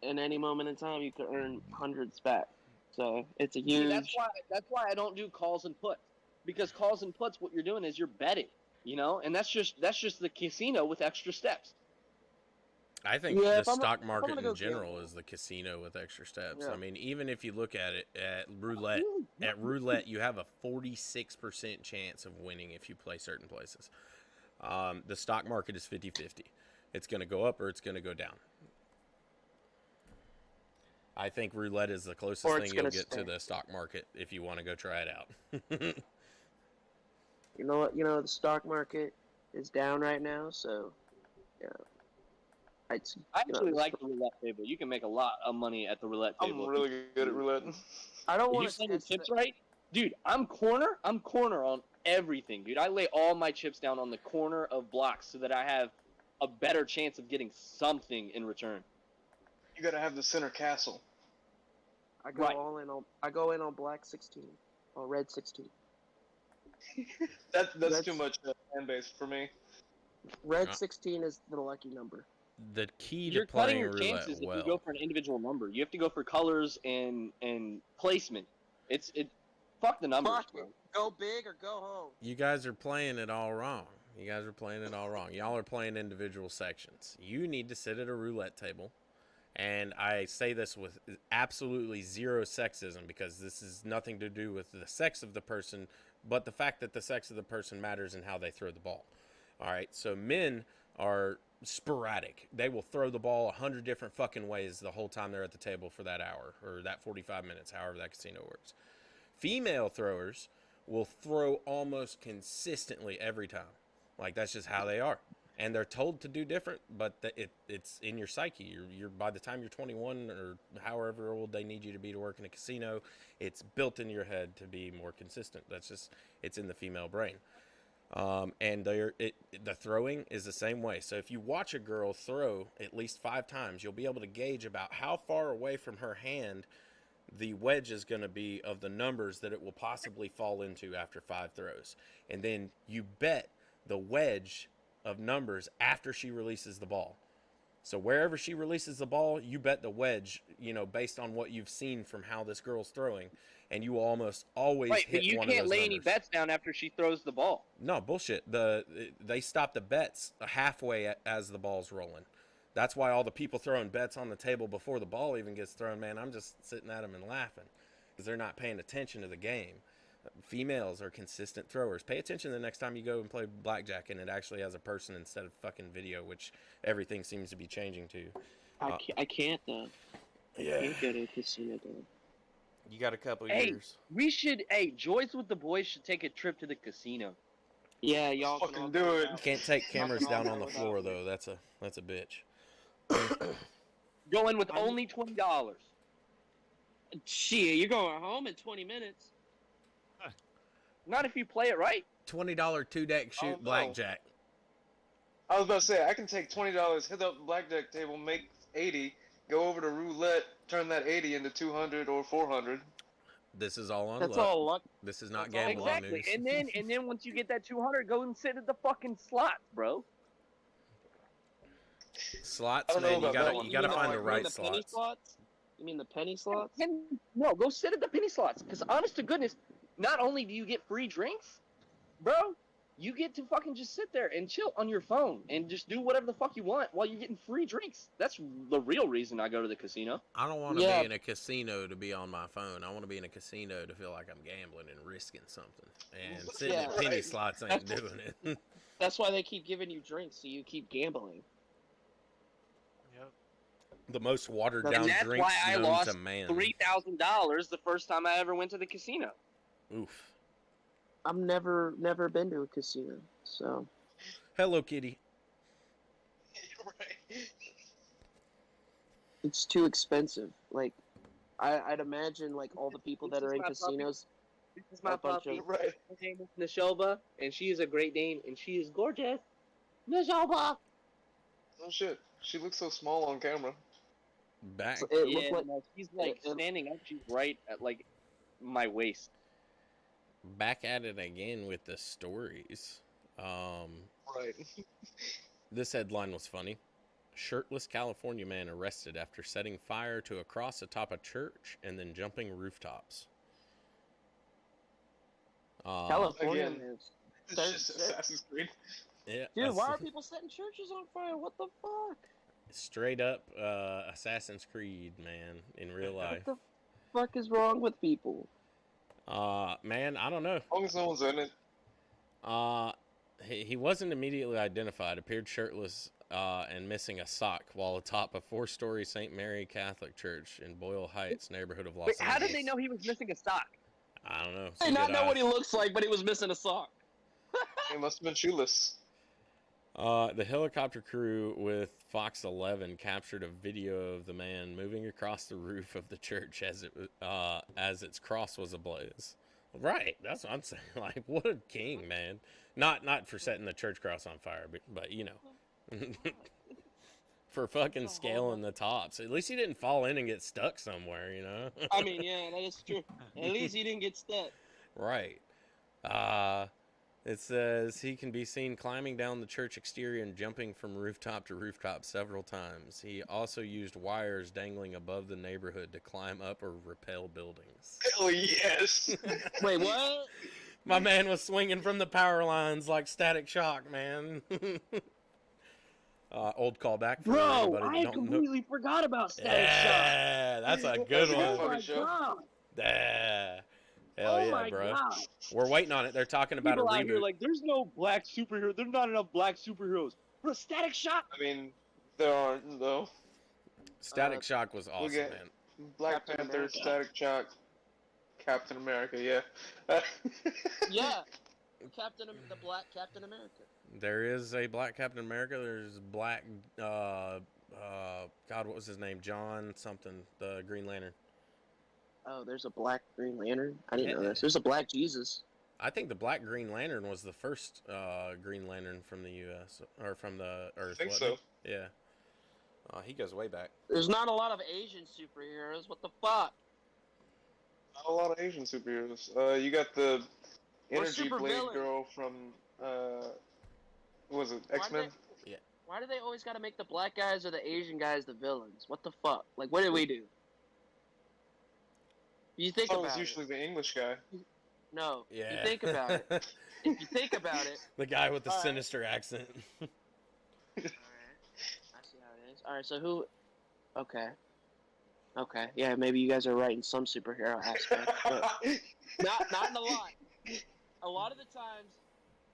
in any moment in time you could earn hundreds back. So it's a See, huge. that's why I don't do calls and puts, because calls and puts, what you're doing is you're betting, and that's just the casino with extra steps. I think Yeah, the if I'm stock gonna market go in general gamble. is the casino with extra steps. Yeah. I mean, even if you look at it at roulette, you have a 46% chance of winning if you play certain places. The stock market is 50-50. It's going to go up or it's going to go down. I think roulette is the closest thing you'll get to the stock market if you want to go try it out. You know what? The stock market is down right now, so yeah. I actually like the roulette table. You can make a lot of money at the roulette table. I'm really good at roulette. I don't If you want to spend your chips right, dude. I'm corner on everything, dude. I lay all my chips down on the corner of blocks so that I have a better chance of getting something in return. You gotta have the center castle. I go all in on. I go in on black 16 or red 16. That's too much fan base for me. Red 16 is the lucky number. The key to You're cutting playing your roulette chances well. if you go for an individual number. You have to go for colors and placement. Fuck the numbers, Fuck bro. it. Go big or go home. You guys are playing it all wrong. Y'all are playing individual sections. You need to sit at a roulette table. And I say this with absolutely zero sexism because this is nothing to do with the sex of the person, but the fact that the sex of the person matters in how they throw the ball. All right, so men are sporadic. They will throw the ball 100 different fucking ways the whole time they're at the table for that hour or that 45 minutes, however that casino works. Female throwers will throw almost consistently every time. Like, that's just how they are. And they're told to do different, but it's in your psyche. You're by the time you're 21 or however old they need you to be to work in a casino, it's built in your head to be more consistent. That's just, it's in the female brain. And the throwing is the same way. So if you watch a girl throw at least 5 times, you'll be able to gauge about how far away from her hand the wedge is going to be of the numbers that it will possibly fall into after 5 throws. And then you bet the wedge of numbers after she releases the ball. So wherever she releases the ball, you bet the wedge, based on what you've seen from how this girl's throwing, and you will almost always hit but you one of can't those lay numbers. any bets down after she throws the ball. No, bullshit. They stop the bets halfway as the ball's rolling. That's why all the people throwing bets on the table before the ball even gets thrown, man, I'm just sitting at them and laughing because they're not paying attention to the game. Females are consistent throwers. Pay attention the next time you go and play blackjack and it actually has a person instead of fucking video, which everything seems to be changing to. I can't though. Yeah. Can't go to a casino, dog. You got a couple Hey. years. We should. Hey, Joyz with the boys should take a trip to the casino. Yeah, y'all Fucking can all do go it. without- Can't take cameras all down go on the without floor me. though. That's a bitch. Go in with I'm- only $20. Shit, you're going home in 20 minutes. Not if you play it right. $20 2-deck Oh, no. shoot blackjack. I was about to say I can take $20, hit up the blackjack table, make 80, go over to roulette, turn that 80 into 200 or 400. This is all on That's luck. all luck. This is not That's all gambling Exactly. news. And then once you get that 200, go and sit at the fucking slots, bro. Slots, I don't know man, you about gotta that one. you gotta You find mean the You mean right the penny slots. slots? You mean the penny slots? No, go sit at the penny slots. Because honest to goodness, not only do you get free drinks, bro, you get to fucking just sit there and chill on your phone and just do whatever the fuck you want while you're getting free drinks. That's the real reason I go to the casino. I don't want to Yeah. be in a casino to be on my phone. I want to be in a casino to feel like I'm gambling and risking something. And sitting Yeah. at penny Right. slots ain't doing it. That's why they keep giving you drinks, so you keep gambling. Yep. The most watered And down that's drinks why I known lost to man. $3,000 the first time I ever went to the casino. Oof. I've never been to a casino, so Hello, kitty. Right. it's too expensive. Like, I'd imagine like all the people that This are is in my puppy. casinos. This is my A bunch puppy. of- Right. Her name is Nashoba, and she is a Great Dane, and she is gorgeous. Nashoba! Oh shit. She looks so small on camera. Back. It Yeah, looked like no, she's like it- standing up. She's right at like my waist. Back at it again with the stories. Right. This headline was funny. Shirtless California man arrested after setting fire to a cross atop a church and then jumping rooftops. California Again. is. It's There's- just there- Assassin's Creed. Yeah, Dude, why are that's people setting churches on fire? What the fuck? straight up Assassin's Creed, man, in real life. What the fuck is wrong with people? Man, I don't know. As long as no one's in it. He wasn't immediately identified. Appeared shirtless and missing a sock while atop a 4-story St. Mary Catholic Church in Boyle Heights neighborhood of Los Wait, Angeles. how did they know he was missing a sock? I don't know. I So did not did know I. what he looks like, but he was missing a sock. He must have been shoeless. The helicopter crew with Fox 11 captured a video of the man moving across the roof of the church as its cross was ablaze. Right, that's what I'm saying. Like, what a king, man! Not for setting the church cross on fire, but you know, for fucking scaling the tops. At least he didn't fall in and get stuck somewhere, you know. I mean, yeah, that is true. At least he didn't get stuck. Right. It says he can be seen climbing down the church exterior and jumping from rooftop to rooftop several times. He also used wires dangling above the neighborhood to climb up or rappel buildings. Hell yes. Wait, what? My man was swinging from the power lines like Static Shock, man. Old callback for Bro, anybody I that don't know. completely forgot about Static Shock. Yeah, that's a good That's a good one. Oh my fucking show. god. Yeah. Hell Oh yeah, my bro. god. We're waiting on it. They're talking about People a out here reboot. like, there's no black superhero. There's not enough black superheroes. Bro, Static Shock. I mean, there aren't though. Static Shock was awesome, get- man. Black Captain Panther, America. Static Shock, Captain America. Yeah. Yeah, the Black Captain America. There is a black Captain America. There's black, God, what was his name? John something, the Green Lantern. Oh, there's a Black Green Lantern. I didn't know Yeah. this. There's a Black Jesus. I think the black Green Lantern was the first Green Lantern from the U.S. or from the Earth. I think wasn't so. he? Yeah. He goes way back. There's not a lot of Asian superheroes. What the fuck? Not a lot of Asian superheroes. You got the Or Energy Blade supervillains. girl from, what was it, Why X-Men? Why do they always gotta make the black guys or the Asian guys the villains? What the fuck? Like, what did we do? You I think thought it was about usually the English guy. it. No. Yeah. You think about it. If you think about it. The guy with the Alright. sinister accent. Alright. I see how it is. Alright, so who. Okay. Okay. Yeah, maybe you guys are right in some superhero aspect. But not in a lot. A lot of the times,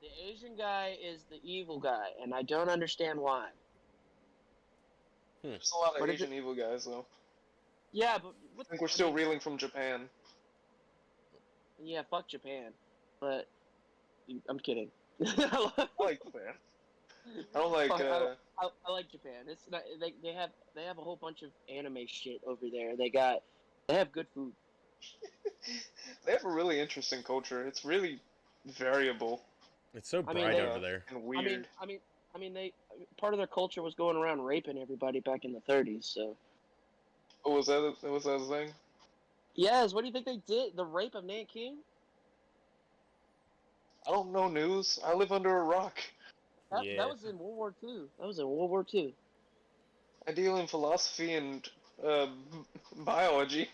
the Asian guy is the evil guy, and I don't understand why. There's a lot of What is Asian evil guys though. Yeah, but I think we're still reeling from Japan. Yeah, fuck Japan. But I'm kidding. I like Japan. I don't like. I like Japan. It's not they have a whole bunch of anime shit over there. They have good food. They have a really interesting culture. It's really variable It's so I mean, bright they- over there. and weird. I mean, they part of their culture was going around raping everybody back in the 30s. So What was that? Was that a thing? yes, what do you think they did? The rape of Nanking? I don't know news. I live under a rock. Yeah. That was in World War II. That was in World War II. I deal in philosophy and uh, biology.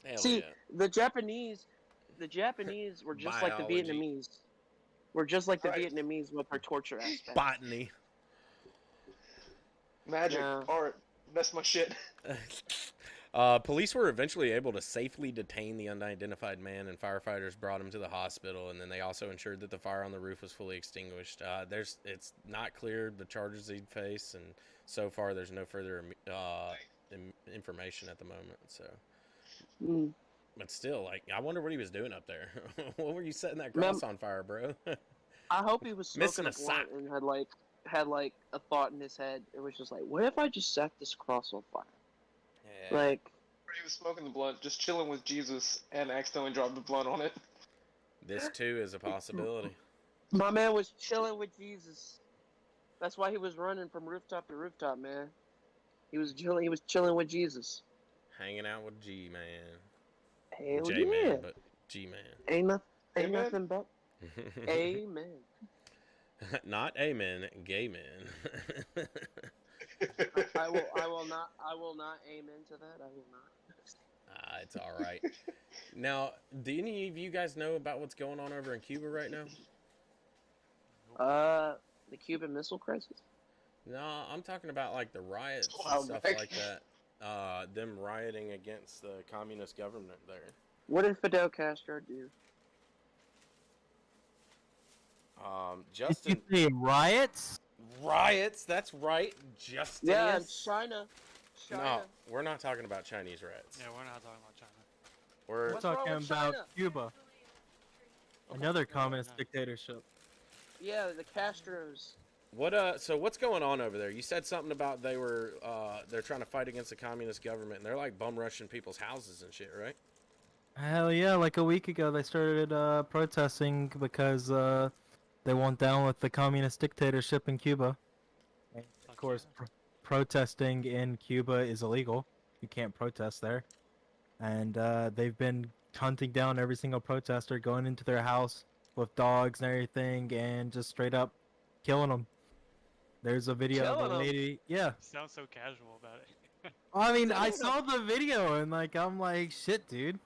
Hell See, yeah. the Japanese were just like the Biology. Vietnamese. We're just like the Right. Vietnamese with our torture aspect. Botany. Magic, Yeah. art. That's my shit. Police were eventually able to safely detain the unidentified man, and firefighters brought him to the hospital. And then they also ensured that the fire on the roof was fully extinguished. It's not clear the charges he'd face, and so far there's no further information at the moment. So, Mm. but still, like, I wonder what he was doing up there. What were you setting that Man- cross on fire, bro? I hope he was Missing smoking a a blunt sock. and had like a thought in his head. It was just like, what if I just set this cross on fire? Yeah. Like, He was smoking the blunt, just chilling with Jesus, and accidentally dropped the blunt on it. This too is a possibility. my man was chilling with Jesus. That's why he was running from rooftop to rooftop, man. He was chilling with Jesus. Hanging out with G man, Hell J man, yeah. but G man. Ain't Amen. nothing but amen. Not amen, gay man. I will not amen to that. I will not. It's all right. Now, do any of you guys know about what's going on over in Cuba right now? The Cuban Missile Crisis. No, I'm talking about like the riots Wow, and stuff Greg. like that. Them rioting against the communist government there. What did Fidel Castro do? Did Justin, you say riots? riots. That's right, Justin. Yeah, China. No, we're not talking about Chinese riots. Yeah, we're not talking about China. We're What's wrong Talking with about China? Cuba, Okay, another yeah, communist yeah. dictatorship. Yeah, the Castros. what. So what's going on over there? You said something about they're trying to fight against the communist government, and they're like bum rushing people's houses and shit, right? Hell yeah! Like a week ago, they started protesting because they want down with the communist dictatorship in Cuba. And of Fuck course, yeah. protesting in Cuba is illegal. You can't protest there. And they've been hunting down every single protester, going into their house with dogs and everything, and just straight up killing them. There's a video of Killing a 'em? lady. Yeah. You sound so casual about it. I mean, I Killing 'em. saw the video and like I'm like, shit, dude.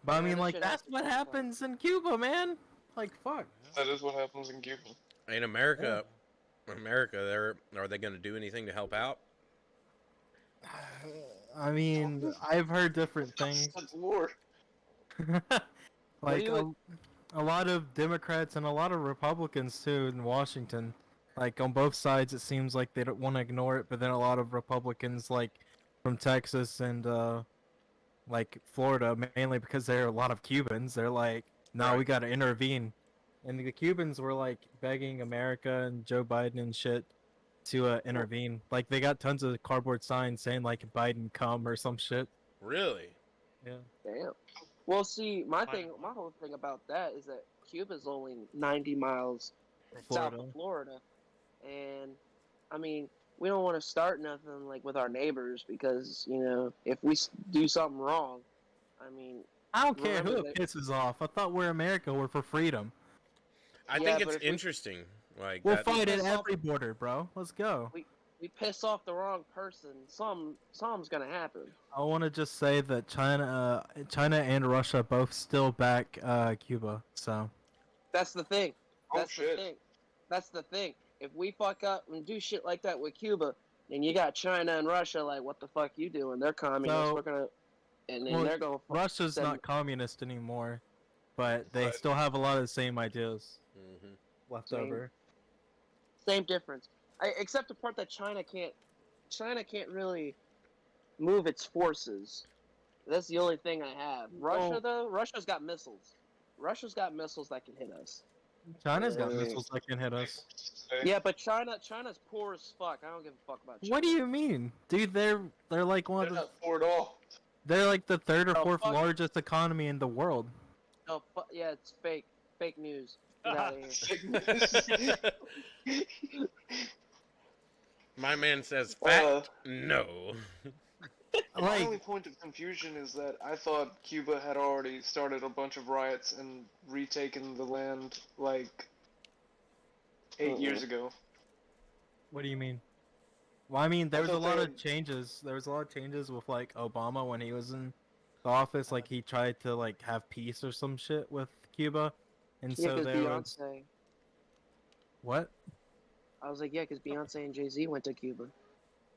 But I Yeah, mean, that like shit that's happens what all the time. happens in Cuba, man. Like, fuck. That is what happens in Cuba. In America, are they going to do anything to help out? I mean, I've heard different things. Good Lord. Like do you- a lot of Democrats and a lot of Republicans too in Washington. Like on both sides, it seems like they don't want to ignore it, but then a lot of Republicans, like from Texas and like Florida, mainly because there are a lot of Cubans, they're like, "No, Right. we got to intervene." And the Cubans were like begging America and Joe Biden and shit to intervene. Like they got tons of cardboard signs saying like "Biden come" or some shit. Really? Yeah. Damn. Well, see, my Fine. whole thing about that is that Cuba's only 90 miles south Florida. of Florida, and I mean, we don't want to start nothing like with our neighbors because if we do something wrong, I mean, I don't care who Remember it pisses off. I thought we're America. We're for freedom. I Yeah, think but it's if we- interesting. Like We'll that, fight at piss off- every border, bro. Let's go. we piss off the wrong person, something's gonna happen. I want to just say that China and Russia both still back Cuba. So That's the thing. Oh That's the shit. thing. That's the thing. If we fuck up and do shit like that with Cuba, then you got China and Russia like, what the fuck you doing? They're communists. So- We're gonna, and then Well, they're gonna. Russia's send- not communist anymore, but they Right. still have a lot of the same ideas Mhm. left Same. over. Same difference, except the part that China can't really move its forces. That's the only thing I have. Russia Oh. though, Russia's got missiles. Russia's got missiles that can hit us. China's got Uh, missiles that can hit us. Yeah, but China's poor as fuck. I don't give a fuck about China. What do you mean, dude? They're like one They're of the not poor at all. they're like the third or Oh, fourth fuck. largest economy in the world. No, yeah, it's fake. Fake news. Get out of here. My man says Uh, fact. No. My only Like, point of confusion is that I thought Cuba had already started a bunch of riots and retaken the land like 8 years ago. what do you mean? Well, I mean, there I was a thought they lot of had- changes. There was a lot of changes with like Obama when he was in the office. Like he tried to like have peace or some shit with Cuba, and Yeah, so because there was Beyonce. what? I was like, yeah, because Beyonce and Jay-Z went to Cuba.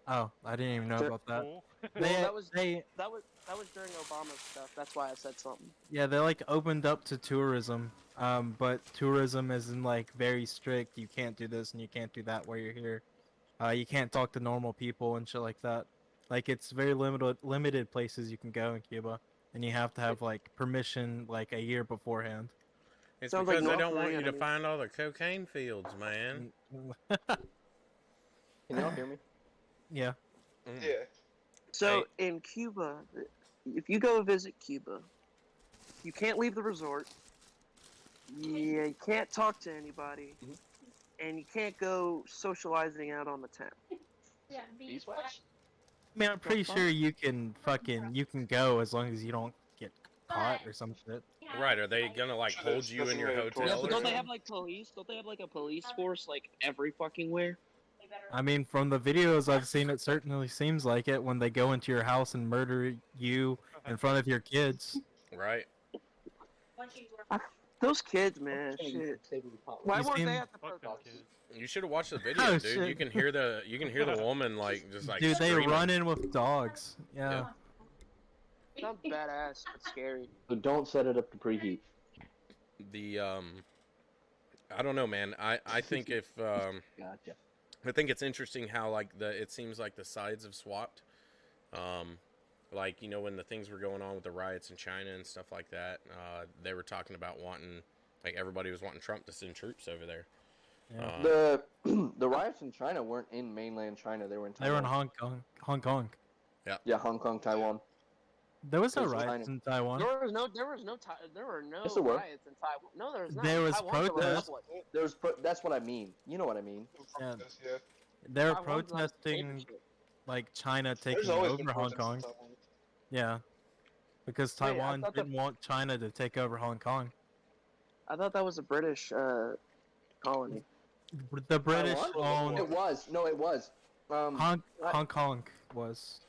Oh, I didn't even know Sure. about that. Cool. They, Well, that was they that was during Obama's stuff. That's why I said something. Yeah, they like opened up to tourism. But tourism isn't like very strict. You can't do this and you can't do that while you're here. You can't talk to normal people and shit like that. Like it's very limited places you can go in Cuba, and you have to have like permission like a year beforehand. It's Sounds like because they North don't want Korea you to to me. find all the cocaine fields, man. Can y'all hear me? Yeah. Mm. Yeah. So in Cuba, if you go visit Cuba, you can't leave the resort. Yeah, you can't talk to anybody, and you can't go socializing out on the town. Beeswax? I mean, I'm pretty sure you can go as long as you don't get caught or some shit. Right? Are they gonna like Sure, hold there's you in your designated hotel? Yeah, tours but or don't they something? have like police? Don't they have like a police force like every fucking where? I mean, from the videos I've seen, it certainly seems like it when they go into your house and murder you in front of your kids. Right. Those kids, man, shit. Why You weren't seen- they at the Fuck them protest? kids. You should have watched the video, Oh, dude. shit. You can hear the woman like just like Dude, they screaming. run in with dogs. Yeah. Sounds badass, but scary. So don't set it up to preheat. The I don't know, man. I think if Gotcha. I think it's interesting how like it seems like the sides have swapped. Like when the things were going on with the riots in China and stuff like that, they were talking about wanting like everybody was wanting Trump to send troops over there. Yeah. The the riots in China weren't in mainland China. They were in Taiwan. They were in Hong Kong. Yeah, Hong Kong, Taiwan. There was no It was riots China. in Taiwan. There were no Yes, there were. riots in Taiwan. No, there was not. There was Taiwan's a protests. republic. That's what I mean. You know what I mean. Yeah. Yeah. They were Taiwan's not a protesting dictatorship. like China There's taking always been over Hong protests in Kong. Taiwan. Yeah. Because Wait, I Taiwan thought that- didn't want China to take over Hong Kong. I thought that was a British colony. The British Taiwan? owned It was. No, it was. Hong Kong was.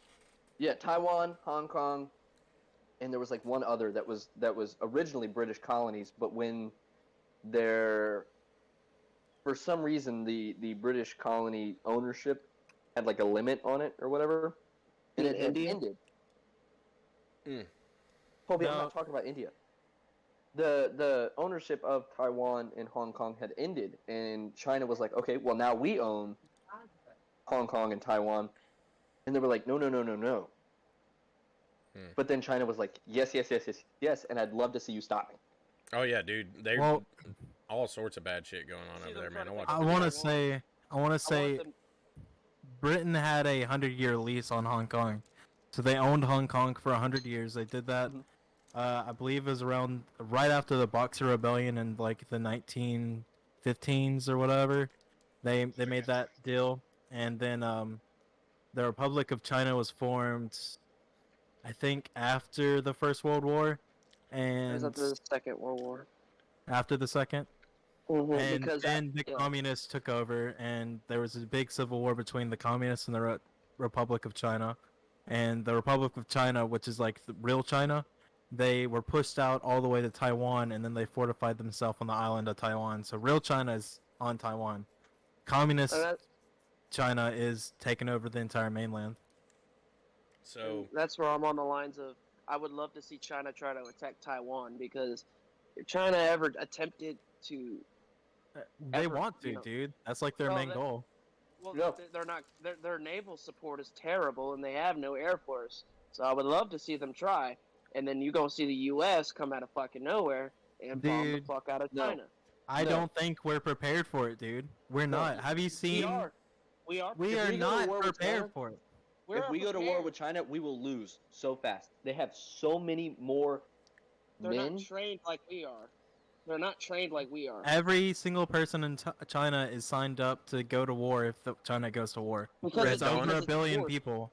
Yeah, Taiwan, Hong Kong, and there was like one other that was originally British colonies, but when for some reason the British colony ownership had like a limit on it or whatever, and In it had India? ended. Mm. Colby, I'm No. not talking about India. The ownership of Taiwan and Hong Kong had ended, and China was like, okay, well now we own Hong Kong and Taiwan, and they were like, no. Hmm. But then China was like, yes, and I'd love to see you stop me. Oh yeah, dude. They Well, all sorts of bad shit going on See over there, them man. trying I to watched I the want video. to say, I want to say, them- Britain had a 100-year lease on Hong Kong, so they owned Hong Kong for 100 years. They did that. Mhm. I believe it was around right after the Boxer Rebellion in like the 1915s or whatever. They made that deal, and then the Republic of China was formed, I think, after the First World War, It and was after the Second World War. after the second. And Because then the yeah. communists took over, and there was a big civil war between the communists and the Republic of China. And the Republic of China, which is like the real China, they were pushed out all the way to Taiwan, and then they fortified themselves on the island of Taiwan. So real China is on Taiwan. Communist And China is taking over the entire mainland. So that's where I'm on the lines of I would love to see China try to attack Taiwan because if China ever attempted to, They Ever, want to, you know. dude. That's like their Well, main that- goal. well, Yeah. they're not. Their naval support is terrible, and they have no air force. So I would love to see them try, and then you gonna see the U.S. come out of fucking nowhere and bomb the Dude, fuck out of no. China. I No. don't think we're prepared for it, dude. We're No, not. Have you We seen? are. We are. We If are we go to not war with prepared China- for it. We're if we go to war prepared. with China, we will lose so fast. They have so many more They're men. not trained like we are. They're not trained like we are. Every single person in China is signed up to go to war if China goes to war. Because Red It's Dawn? over because a it's billion forced. people.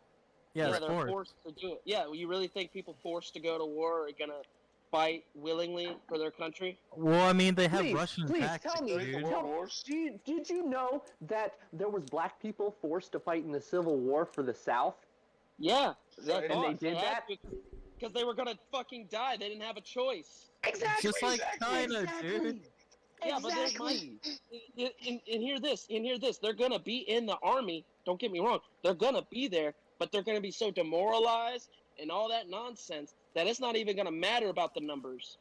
Yeah, it's they're forced. forced to do it. Yeah, well, you really think people forced to go to war are gonna fight willingly for their country? Well, I mean, they have Please, Russian please, tactics, tell me, dude. tell- Wars? Did you know that there was black people forced to fight in the Civil War for the South? Yeah, And they did that? because they were gonna fucking die. They didn't have a choice. Exactly. Just like China, dude. Yeah, but there's and hear this, they're gonna be in the army. Don't get me wrong, they're gonna be there, but they're gonna be so demoralized and all that nonsense that it's not even gonna matter about the numbers.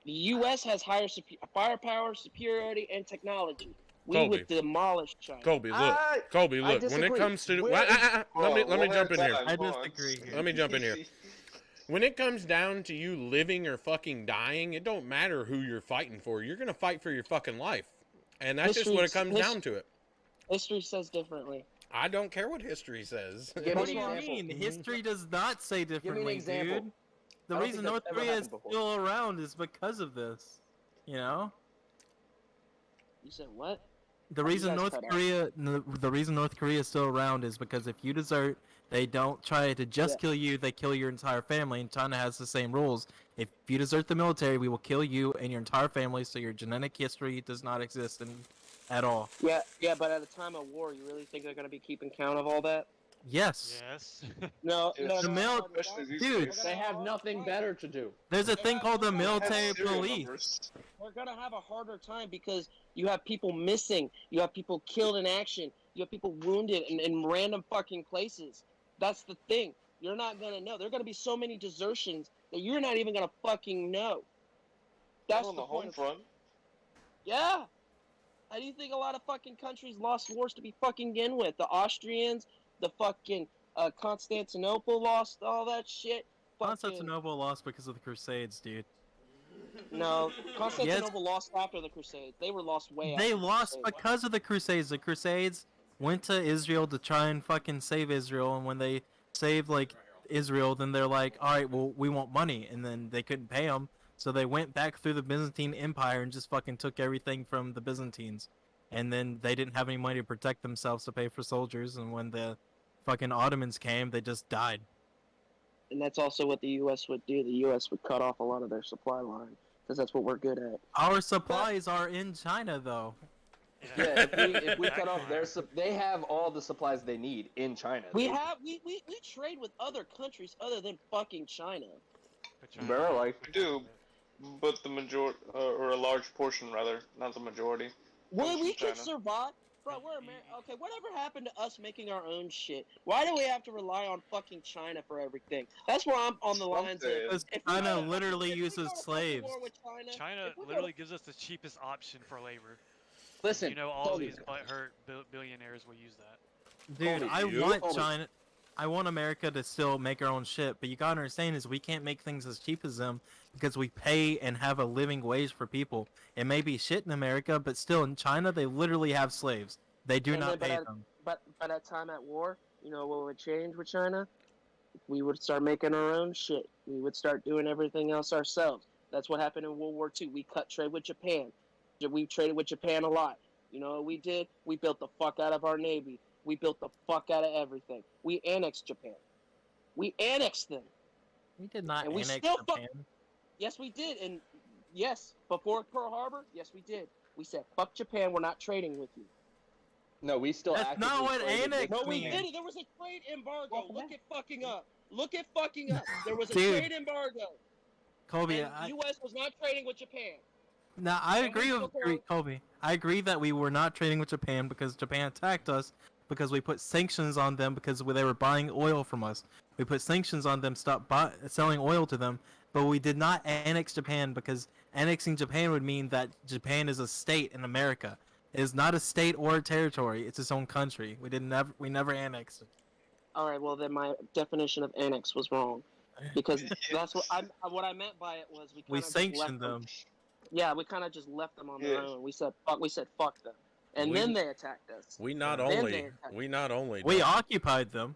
The U.S. has higher firepower, superiority, and technology. We Colby. would demolish China. Colby, look. Colby, I look. When it disagree. comes to Where let me jump in here. I disagree here. Let me jump in here. When it comes down to you living or fucking dying, it don't matter who you're fighting for. You're gonna fight for your fucking life, and that's just what it comes down to it. History says differently. I don't care what history says. Give me What an do you example. mean? History does not say differently, example. dude. The I don't reason think North that's ever Korea is happened before. still around is because of this. You know? You said what? The you reason guys North cut out. Korea, the reason North Korea is still around is because if you desert, they don't try to just Yeah. kill you; they kill your entire family. And China has the same rules. If you desert the military, we will kill you and your entire family. So your genetic history does not exist at all. Yeah, but at a time of war, you really think they're gonna be keeping count of all that? Yes, Yes. No, Yes. no, The no, mil- no, Especially these Dude. days. They have nothing better to do. there's a thing called the Have military serial police. numbers. We're gonna have a harder time because you have people missing, you have people killed in action, you have people wounded in random fucking places. That's the thing. You're not gonna know. There are gonna be so many desertions that you're not even gonna fucking know. That's on the the home point. front. Yeah. How do you think a lot of fucking countries lost wars to be fucking in with? The Austrians, the fucking Constantinople lost all that shit. Fucking- Constantinople lost because of the Crusades, dude. No, Constantinople lost after the Crusades. They were lost way after They the lost Crusades. because of the Crusades. The Crusades went to Israel to try and fucking save Israel, and when they saved like Israel, then they're like, all right, well, we want money, and then they couldn't pay them, so they went back through the Byzantine Empire and just fucking took everything from the Byzantines, and then they didn't have any money to protect themselves to pay for soldiers, and when the fucking Ottomans came, they just died. And that's also what the U.S. would do. The U.S. would cut off a lot of their supply line because that's what we're good at. Our supplies are in China, though. Yeah, if we cut off they have all the supplies they need in China. We trade with other countries other than fucking China. Bro, like- We do, but the majority, or a large portion rather, not the majority. Well, comes we from could China. survive. Bro, we're America. Okay, whatever happened to us making our own shit? Why do we have to rely on fucking China for everything? That's where I'm on the lines of. Something. Because If we China go- literally if we uses go to fucking slaves. war with China if we go literally to- gives us the cheapest option for labor. Listen, You know, all Colby, these butthurt billionaires will use that. Dude, Colby, I you- want Colby. China. I want America to still make our own shit, but you gotta understand is we can't make things as cheap as them because we pay and have a living wage for people. It may be shit in America, but still in China they literally have slaves. They do And not then, pay but them. But by that time at war, you know what would change with China? We would start making our own shit. We would start doing everything else ourselves. That's what happened in World War II. We cut trade with Japan. We traded with Japan a lot. You know what we did? We built the fuck out of our Navy. We built the fuck out of everything. We annexed Japan. We annexed them. We did not and we annex still Japan. Yes, we did. And yes, before Pearl Harbor, yes, we did. We said, fuck Japan, we're not trading with you. no, we still That's actively not what traded with annex No, we means. didn't. There was a trade embargo. Well, Look it fucking up. Look it fucking up. There was a Dude. trade embargo. Colby, And the U.S. was not trading with Japan. now I and agree we with still don't- Colby. I agree that we were not trading with Japan because Japan attacked us because we put sanctions on them because they were buying oil from us. We put sanctions on them, stopped selling oil to them, but we did not annex Japan because annexing Japan would mean that Japan is a state in America. It is not a state or a territory. It's its own country. We never annexed it. All right, well then my definition of annex was wrong, because that's what I meant by it was We kind of sanctioned them. Yeah, we kind of just left them on their Yeah. own. We said fuck them, and We- then they attacked us. We not Then only they attacked we not only We don't, occupied them.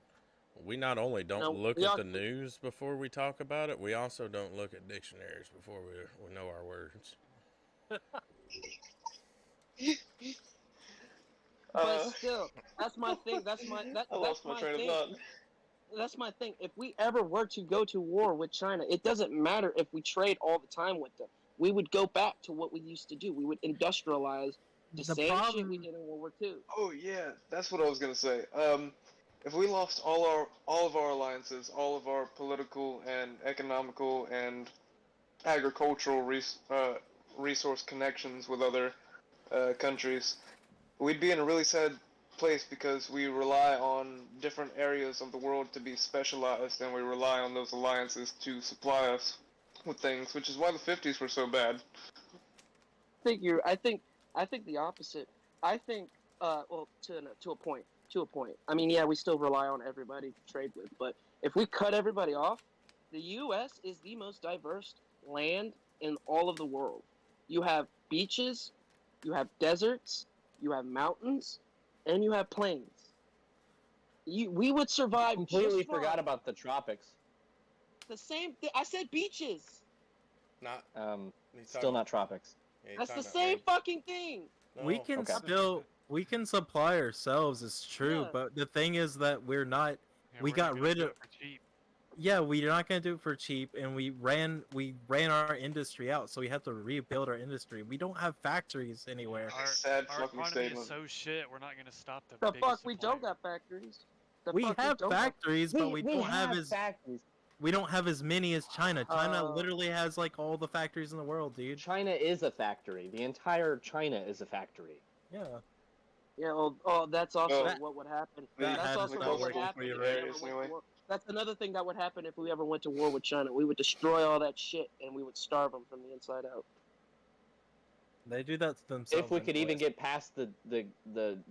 we not only don't No, look we at the occup- news before we talk about it, we also don't look at dictionaries before we know our words. But still, that's my thing. That's I that's lost my my train thing. of thought. That's my thing. If we ever were to go to war with China, it doesn't matter if we trade all the time with them. We would go back to what we used to do. We would industrialize the The same shit problem- we did in World War II. Oh yeah, that's what I was gonna say. If we lost all of our alliances, all of our political and economical and agricultural resource connections with other countries, we'd be in a really sad place because we rely on different areas of the world to be specialized, and we rely on those alliances to supply us with things, which is why the 50s were so bad. I think the opposite. I think well, to a point. I mean, yeah, we still rely on everybody to trade with, but if we cut everybody off, the U.S. is the most diverse land in all of the world. You have beaches, you have deserts, you have mountains, and you have plains. We would survive. Completely just fine. forgot about the tropics. The same thing. I said beaches. Not Still not tropics. That's the same fucking thing. We can Okay. still we can supply ourselves. It's true, Yeah. but the thing is that we're not. Yeah, We we're not got gonna rid do of- it for cheap. Yeah, we're not gonna do it for cheap, and we ran our industry out, so we have to rebuild our industry. We don't have factories anywhere. Our, Sad our fucking economy statement. is so shit. We're not gonna stop the. The biggest fuck, we don't supplier. got factories. The We fuck have don't got- factories, but we don't have have as factories. we don't have as many as China. China Oh. literally has like all the factories in the world, dude. China is a factory. The entire China is a factory. Yeah. Yeah, that's also Well, what would happen. that That's had also to what go would for happen you, if right? we ever went to Anyway. war. That's another thing that would happen if we ever went to war with China. We would destroy all that shit, and we would starve them from the inside out. They do that to themselves. If we could even anyways. get past the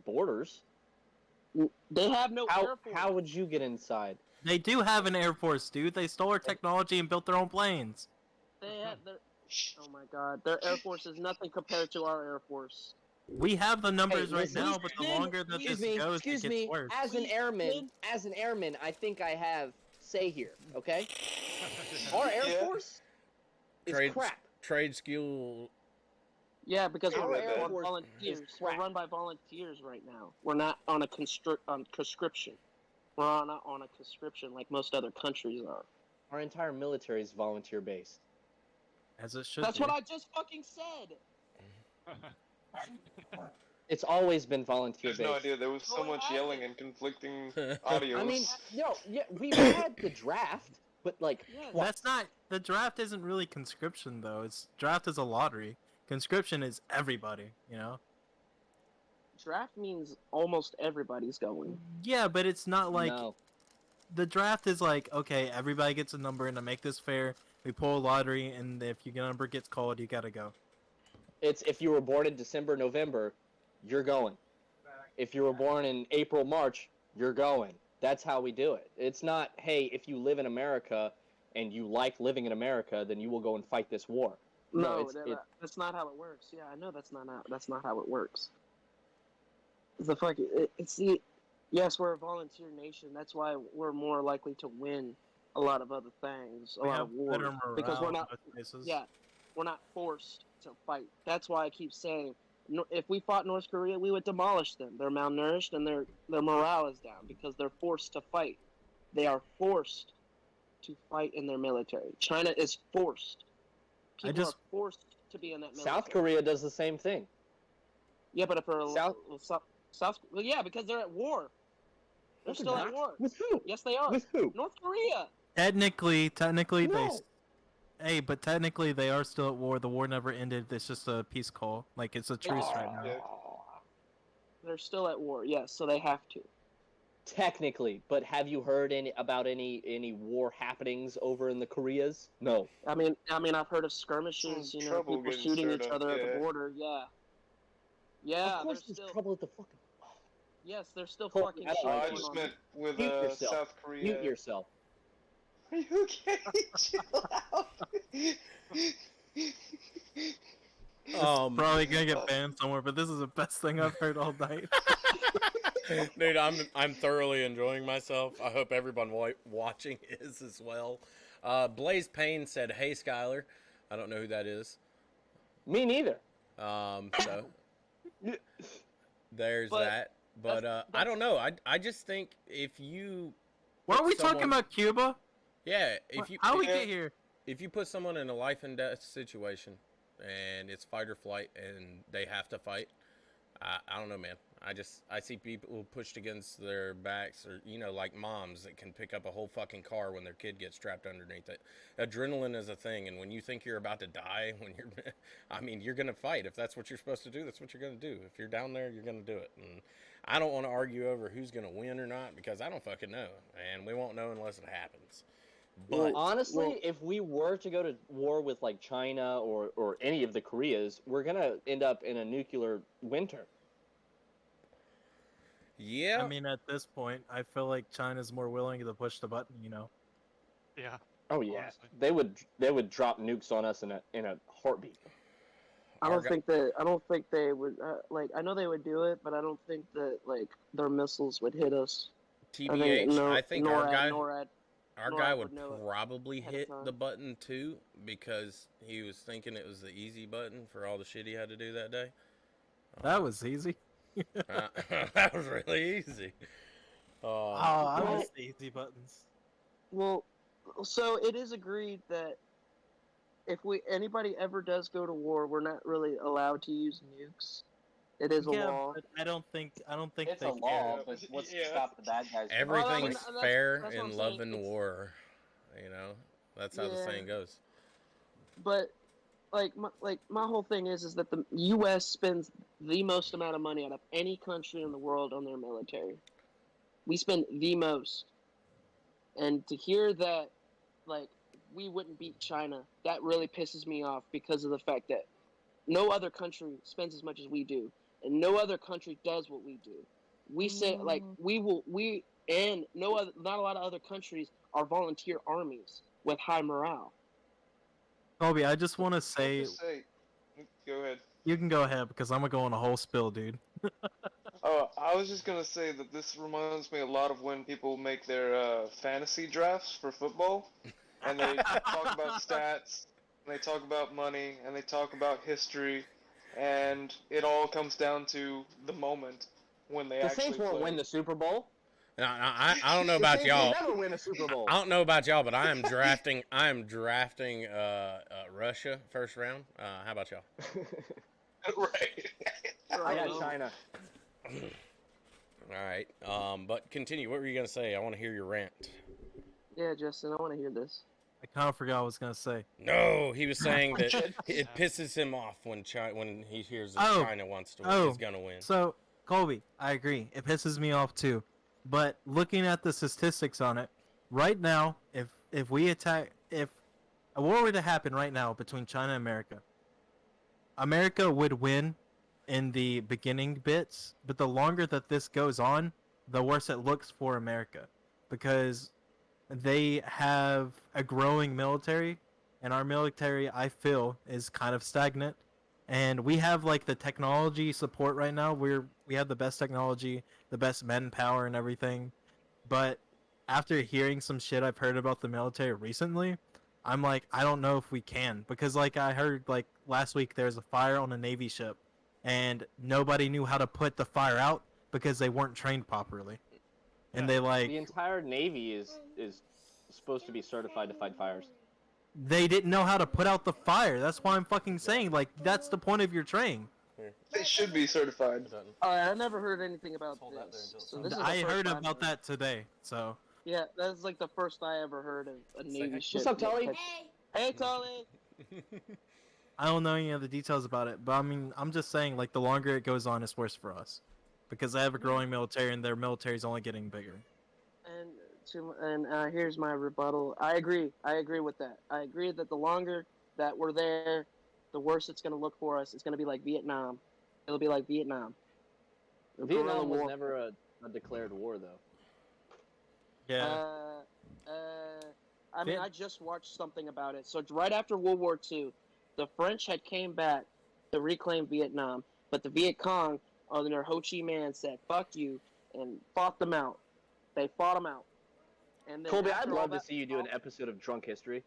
borders, They have no how air force. how would you get inside? They do have an air force, dude. They stole our technology and built their own planes. They have their. Oh my god, their air force is nothing compared to our air force. We have the numbers Hey, right listen, now, but the longer that this goes, it gets worse. As an airman, I think I have say here. Okay, our Air Yeah. Force is Trade- crap. Trade skill. Yeah, because Our we're Air on Force volunteers. is We're crap. run by volunteers right now. We're not on a conscription. We're not on a conscription like most other countries are. Our entire military is volunteer based. As it should That's be. what I just fucking said. It's always been volunteer There's no based. idea. There was so No, it much yelling hasn't. and conflicting audios. I mean, no, yeah, we've had the draft, but like, Yes. That's not the draft. Isn't really conscription though. It's draft is a lottery. Conscription is everybody. You know. Draft means almost everybody's going. Yeah, but it's not like no. the draft is like, okay, everybody gets a number, and to make this fair, we pull a lottery, and if your number gets called, you gotta go. It's if you were born in December, November, you're going. If you were born in April, March, you're going. That's how we do it. It's not, hey, if you live in America and you like living in America, then you will go and fight this war. No, it's that's not how it works. Yeah, I know that's not how it works. Yes, we're a volunteer nation. That's why we're more likely to win a lot of other things, a We lot have of wars, better because we're morale not. in most places. Yeah, we're not forced to fight. That's why I keep saying, if we fought North Korea, we would demolish them. They're malnourished and their morale is down because they're forced to fight. They are forced to fight in their military. China is forced. People are forced to be in that military. South Korea does the same thing. Yeah, but if they're South- well, yeah, because they're at war. They're No, still they're at not. war. With who? Yes, they are. With who? North Korea. Technically, they. No. Hey, but technically they are still at war. The war never ended. It's just a peace call. Like it's a truce right now. Yeah. They're still at war. Yes, so they have to. Technically, but have you heard about any war happenings over in the Koreas? No. I mean, I've heard of skirmishes. Some You know, trouble people getting shooting stirred each up, other at yeah. the border. Yeah. Yeah. of course, they're there's still. trouble at the fucking. Yes, there's still Cool, fucking I don't shit like I going just on. meant with Mute yourself. South Korea. Mute yourself. Are you okay? Chill out. Probably gonna get banned somewhere, but this is the best thing I've heard all night. Dude, I'm thoroughly enjoying myself. I hope everyone watching is as well. Blaze Payne said, "Hey, Skylar." I don't know who that is. Me neither. So there's But that. But I don't know. I just think if you What are we put someone- talking about, Cuba? Yeah, if you How we Yeah. get here? if you put someone in a life and death situation and it's fight or flight and they have to fight, I don't know, man. I see people pushed against their backs, or like moms that can pick up a whole fucking car when their kid gets trapped underneath it. Adrenaline is a thing, and when you think you're about to die, you're gonna fight. If that's what you're supposed to do, that's what you're gonna do. If you're down there, you're gonna do it. And I don't want to argue over who's gonna win or not, because I don't fucking know, and we won't know unless it happens. But Honestly, if we were to go to war with like China or any of the Koreas, we're gonna end up in a nuclear winter. yeah, I mean, at this point, I feel like China's more willing to push the button. Yeah. Oh yeah, Honestly. they would drop nukes on us in a heartbeat. I Our don't guy- think they would I know they would do it, but I don't think that like their missiles would hit us. TBH, I think our guy NORAD would would know it probably ahead of hit time. the button too, because he was thinking it was the easy button for all the shit he had to do that day. That was easy. That was really easy. I Well- missed the easy buttons. Well, so it is agreed that if anybody ever does go to war, we're not really allowed to use nukes. It is a law. but I don't think It's they a law, care. but what's to Yeah. stop the bad guys? from Everything's that's- fair that's what in I'm love saying. and It's- war. That's how the Yeah. saying goes. But my whole thing is that the U.S. spends the most amount of money out of any country in the world on their military. We spend the most, and to hear that, like, we wouldn't beat China, that really pisses me off because of the fact that no other country spends as much as we do, and no other country does what we do. We say like not a lot of other countries are volunteer armies with high morale. Colby, I just want to say, Just say, go ahead. you can go ahead because I'm gonna go on a whole spill, dude. Oh, I was just gonna say that this reminds me a lot of when people make their fantasy drafts for football, and they talk about stats, and they talk about money, and they talk about history, and it all comes down to the moment when they The actually Saints won't play. win the Super Bowl. Now, I don't know The about Saints will y'all. never win a Super Bowl. I don't know about y'all, but I am drafting. Russia first round. How about y'all? Right. I got China. All right. But continue. What were you gonna say? I want to hear your rant. Yeah, Justin, I want to hear this. I kind of forgot what I was gonna say. No, he was saying that it pisses him off when he hears that Oh. China wants to win. Oh. Is gonna win. So, Colby, I agree. It pisses me off too. But looking at the statistics on it, right now, if a war were to happen right now between China and America, America would win in the beginning bits, but the longer that this goes on, the worse it looks for America, because they have a growing military, and our military, I feel, is kind of stagnant. And we have like the technology support right now. We have the best technology, the best manpower and everything. But after hearing some shit I've heard about the military recently, I'm like, I don't know if we can, because like I heard like last week there was a fire on a Navy ship, and nobody knew how to put the fire out because they weren't trained properly, and they like The entire Navy is supposed to be certified to fight fires. they didn't know how to put out the fire. That's why I'm fucking saying like that's the point of your training. They should be certified. All right, I never heard anything about Hold that there this. until So it's this is I the first heard time about that today. So Yeah, that's like the first I ever heard of a Navy ship. What's up, Tully? that- Hey, Tully. I don't know any of the details about it, but I mean, I'm just saying, like, the longer it goes on, it's worse for us. Because they have a growing military, and their military is only getting bigger. And here's my rebuttal. I agree with that. I agree that the longer that we're there, the worse it's going to look for us. It's going to be like Vietnam. It'll be like Vietnam. Vietnam was never a declared war, though. Yeah. I mean, I just watched something about it. So right after World War II, the French had came back to reclaim Vietnam, but the Viet Cong under Ho Chi Minh said "fuck you" and fought them out. They fought them out. And then Colby, after I'd all love to that see you do an episode of Drunk History.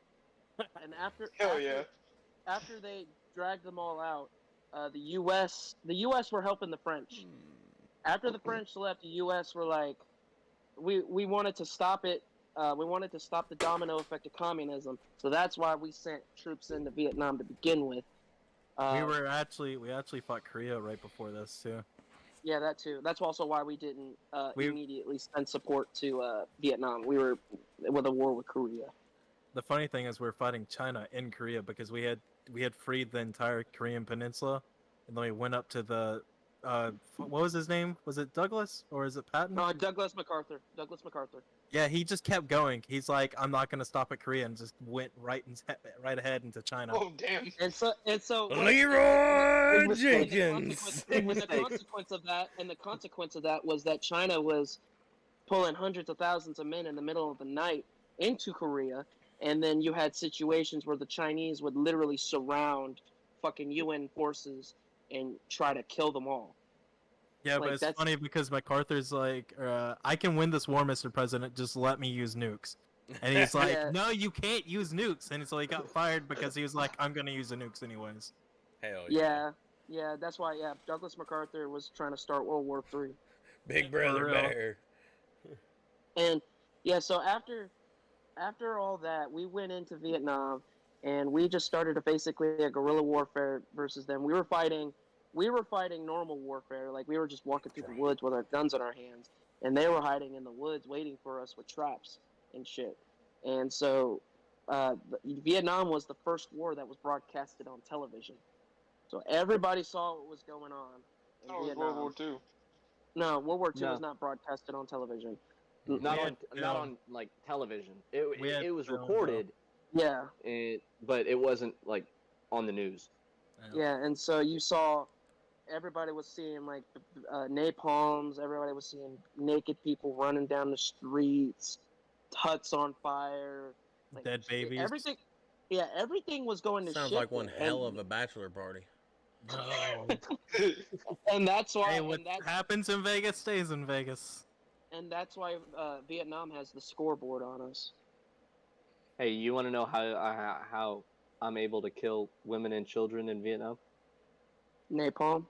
And after Hell yeah. after they dragged them all out, the U.S. were helping the French. After the French left, the U.S. were like, we wanted to stop it. We wanted to stop the domino effect of communism. So that's why we sent troops into Vietnam to begin with. we actually fought Korea right before this too. Yeah, that too. That's also why we didn't immediately send support to Vietnam. We were with a war with Korea. The funny thing is we're fighting China in Korea because we had freed the entire Korean peninsula, and then we went up to the what was his name? Was it Douglas or is it Patton? No, Douglas MacArthur. Douglas MacArthur. Yeah, he just kept going. He's like, I'm not gonna stop at Korea, and just went right ahead into China. Oh damn. And so Leroy And Jenkins. the consequence of that was that China was pulling hundreds of thousands of men in the middle of the night into Korea, and then you had situations where the Chinese would literally surround fucking UN forces and try to kill them all. Yeah, Like, but it's that's- funny because MacArthur's like, I can win this war, Mr. President. Just let me use nukes. And he's like, Yeah. no, you can't use nukes. And so he got fired because he was like, I'm gonna use the nukes anyways. Hell yeah. Yeah, that's why. Yeah, Douglas MacArthur was trying to start World War III. Big brother real. bear. And yeah, so after all that, we went into Vietnam, and we just started basically a guerrilla warfare versus them. We were fighting normal warfare, like we were just walking through the woods with our guns in our hands, and they were hiding in the woods waiting for us with traps and shit. And so, Vietnam was the first war that was broadcasted on television, so everybody saw what was going on in That was Vietnam. World War II. No, World War II No. was not broadcasted on television. Not Yeah, on like television. We had It was film, recorded, Yeah. but it wasn't like on the news. Yeah, and so you saw everybody was seeing like napalms, everybody was seeing naked people running down the streets, huts on fire, like, Dead babies. Everything was going to Sounds shit. like one hell of a bachelor party. No. And that's why. Hey, what happens in Vegas stays in Vegas. And that's why Vietnam has the scoreboard on us. Hey, you want to know how I'm able to kill women and children in Vietnam? Napalm.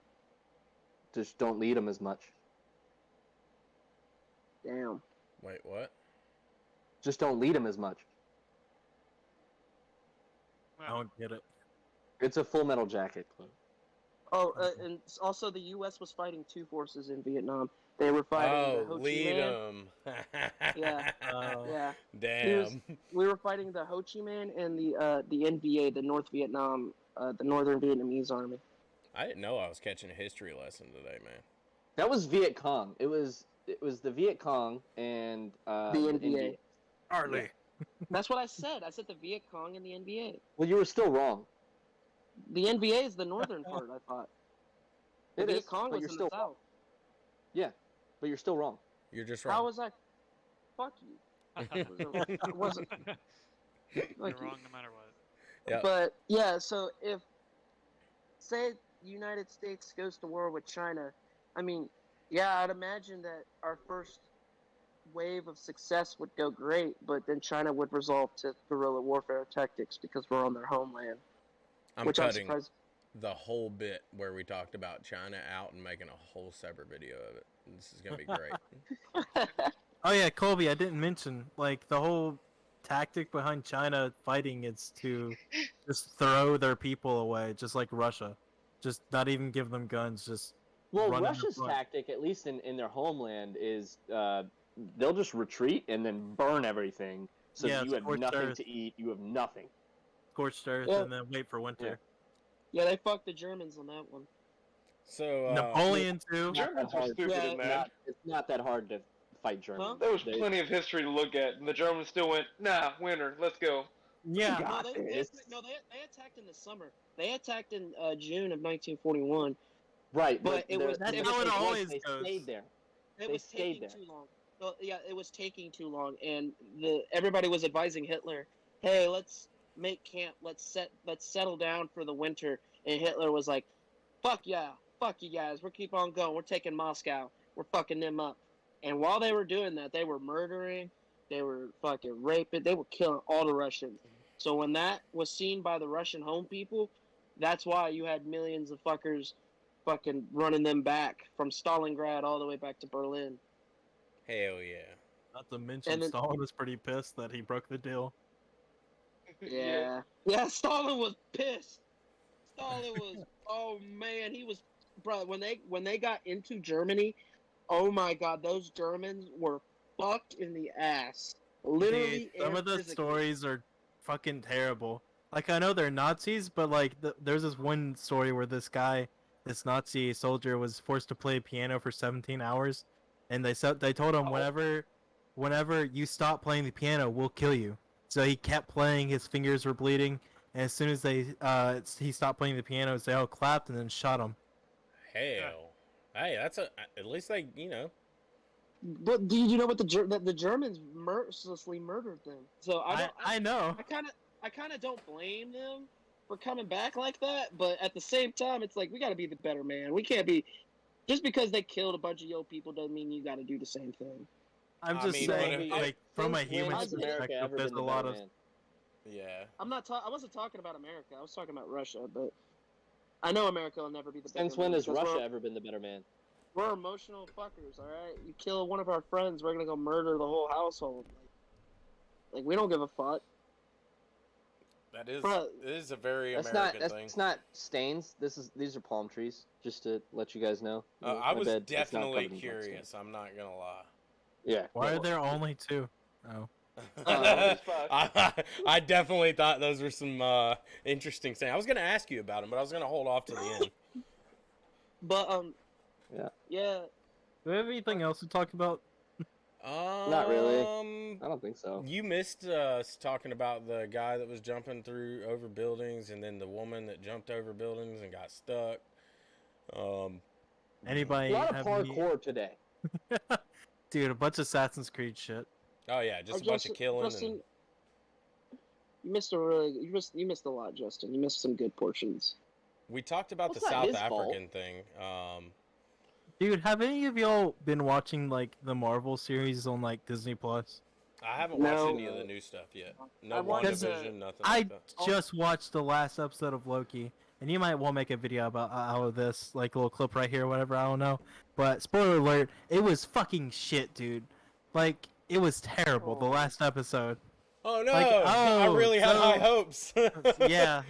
Just don't lead them as much. Damn. Wait, what? Just don't lead them as much. I don't get it. It's a Full Metal Jacket club. Oh, and also the U.S. was fighting two forces in Vietnam. They were fighting the Ho Chi lead Minh. 'em. Yeah. Oh. Yeah. Damn. We were fighting the Ho Chi Minh and the NVA, the North Vietnam, the Northern Vietnamese Army. I didn't know I was catching a history lesson today, man. That was Viet Cong. It was the Viet Cong and The NVA. Harley. That's what I said. I said the Viet Cong and the NVA. Well, you were still wrong. The NVA is the northern part, I thought. The It Viet is, Cong but was you're in still the south. Yeah, but you're still wrong. You're just How wrong. was I? Fuck you. It wasn't. You're Like, wrong no matter what. Yep. But yeah, so if say the United States goes to war with China, I mean, yeah, I'd imagine that our first wave of success would go great, but then China would resort to guerrilla warfare tactics because we're on their homeland. I'm which I'm cutting surprised. the whole bit where we talked about China out and making a whole separate video of it. This is gonna be great. Oh yeah, Colby, I didn't mention, like, the whole tactic behind China fighting is to just throw their people away, just like Russia. Just not even give them guns, just Well, run in Russia's front. tactic, at least in their homeland, is they'll just retreat and then burn everything. So Yeah, you have scorched nothing earth. to eat. You have nothing. Scorched earth Yeah. and then wait for winter. Yeah, they fucked the Germans on that one. So Napoleon too. Germans are stupid Yeah, and mad. It's not that hard to fight Germans. Huh? There was They- plenty of history to look at, and the Germans still went, nah, winter, let's go. Yeah. got No, this. they attacked in the summer. They attacked in June of 1941, Right, But it was That's it how was, it always they goes. stayed there. it They was stayed taking there. too long. Well, yeah, it was taking too long, and everybody was advising Hitler, "Hey, let's make camp. Let's settle down for the winter." And Hitler was like, "Fuck yeah, fuck you guys. We're keep on going. We're taking Moscow. We're fucking them up." And while they were doing that, they were murdering, they were fucking raping, they were killing all the Russians. So when that was seen by the Russian home people, that's why you had millions of fuckers fucking running them back from Stalingrad all the way back to Berlin. Hell yeah. Not to mention, And then- Stalin was pretty pissed that he broke the deal. Yeah. Yeah, Stalin was pissed. Stalin was, oh man, he was, bro, when they got into Germany, oh my god, those Germans were fucked in the ass. Literally. Dude, some and of the physically. stories are fucking terrible. Like, I know they're Nazis, but like, there's this one story where this Nazi soldier was forced to play piano for 17 hours, and they told him whenever you stop playing the piano, we'll kill you. So he kept playing. His fingers were bleeding, and as soon as he stopped playing the piano, they all clapped and then shot him. Hell. Hey, that's at least they, you know. But do you know what the Germans mercilessly murdered them? So I know. I kind of don't blame them for coming back like that, but at the same time, it's like we got to be the better man. We can't be just because they killed a bunch of yo people doesn't mean you got to do the same thing. I'm I just mean, saying, what if- like, from a human Has America perspective, ever there's been a the lot better of man? Yeah. I wasn't talking about America. I was talking about Russia, but I know America will never be the better Since when man has because Russia ever been the better man? we're emotional fuckers, all right? You kill one of our friends, we're gonna go murder the whole household. Like we don't give a fuck. That is Bro, it is a very That's American not thing. not stains. These are palm trees. Just to let you guys know. I My was bed, it's not definitely covered in blood curious. I'm not gonna lie. Yeah. Why are there only two? Oh. I definitely thought those were some interesting things. I was gonna ask you about them, but I was gonna hold off to the end. But yeah. Do we have anything else to talk about? Not really. I don't think so. You missed us talking about the guy that was jumping through over buildings, and then the woman that jumped over buildings and got stuck. Anybody A lot of have any- parkour today. Dude, a bunch of Assassin's Creed shit. Oh yeah, just a bunch of killing. Justin, you missed you missed a lot, Justin. You missed some good portions. We talked about That's the not South his fault. African thing. Dude, have any of y'all been watching like the Marvel series on like Disney Plus? I haven't watched No. any of the new stuff yet. No I watched WandaVision, nothing I like that. just watched the last episode of Loki, and you might well make a video about all of this, like a little clip right here, or whatever. I don't know, but spoiler alert: it was fucking shit, dude. Like it was terrible. The last episode. Oh no! Like, I oh, really had so- high hopes. Yeah.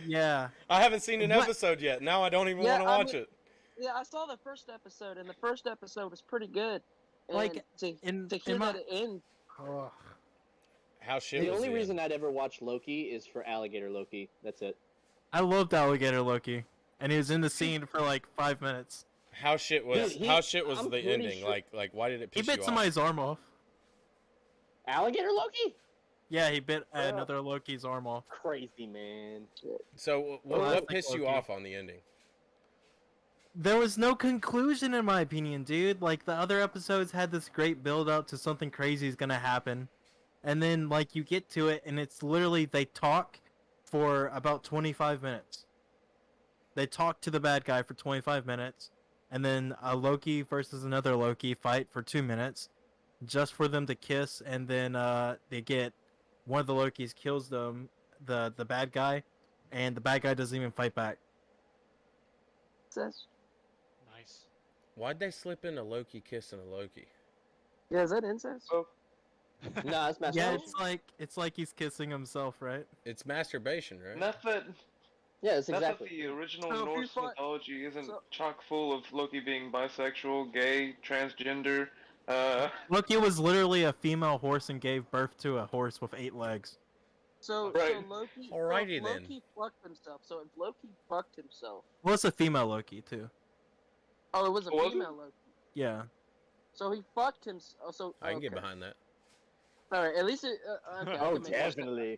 I haven't seen an What? episode yet. Now I don't even Yeah, want to I watch mean- it. Yeah, I saw the first episode, and the first episode was pretty good. And Like, to in hear my- that it ends, How shit The was only the reason end? I'd ever watch Loki is for Alligator Loki. That's it. I loved Alligator Loki, and he was in the scene for like 5 minutes. How shit was Dude, how shit was I'm the pretty ending? sure- Like why did it He piss bit you off? somebody's arm off. Alligator Loki? Yeah, he bit another Loki's arm off. Crazy, man. So Well, I what think pissed you Loki. off on the ending? There was no conclusion, in my opinion, dude. Like, the other episodes had this great build up to something crazy is gonna happen. And then, like, you get to it, and it's literally, they talk for about 25 minutes. They talk to the bad guy for 25 minutes, and then a Loki versus another Loki fight for 2 minutes, just for them to kiss, and then they get, one of the Lokis kills them, the bad guy, and the bad guy doesn't even fight back. says, Nice. Why'd they slip in a Loki kissing a Loki? yeah, is that incest? Oh, Nah, it's Yeah, masturbation. it's like he's kissing himself, right? It's masturbation, right? Not that, Yeah, it's not exactly. that the original So if you Norse find- mythology isn't so- chock full of Loki being bisexual, gay, transgender. Loki was literally a female horse and gave birth to a horse with 8 legs. So Right. Loki. Alrighty so then. Loki fucked himself. So if Loki fucked himself, Well, it's a female Loki too. oh, it was a Was it? female Loki. Yeah. So he fucked himself. Oh, so I can get okay. behind that. All right, at least it. Okay, I Oh, can make more sense. definitely. I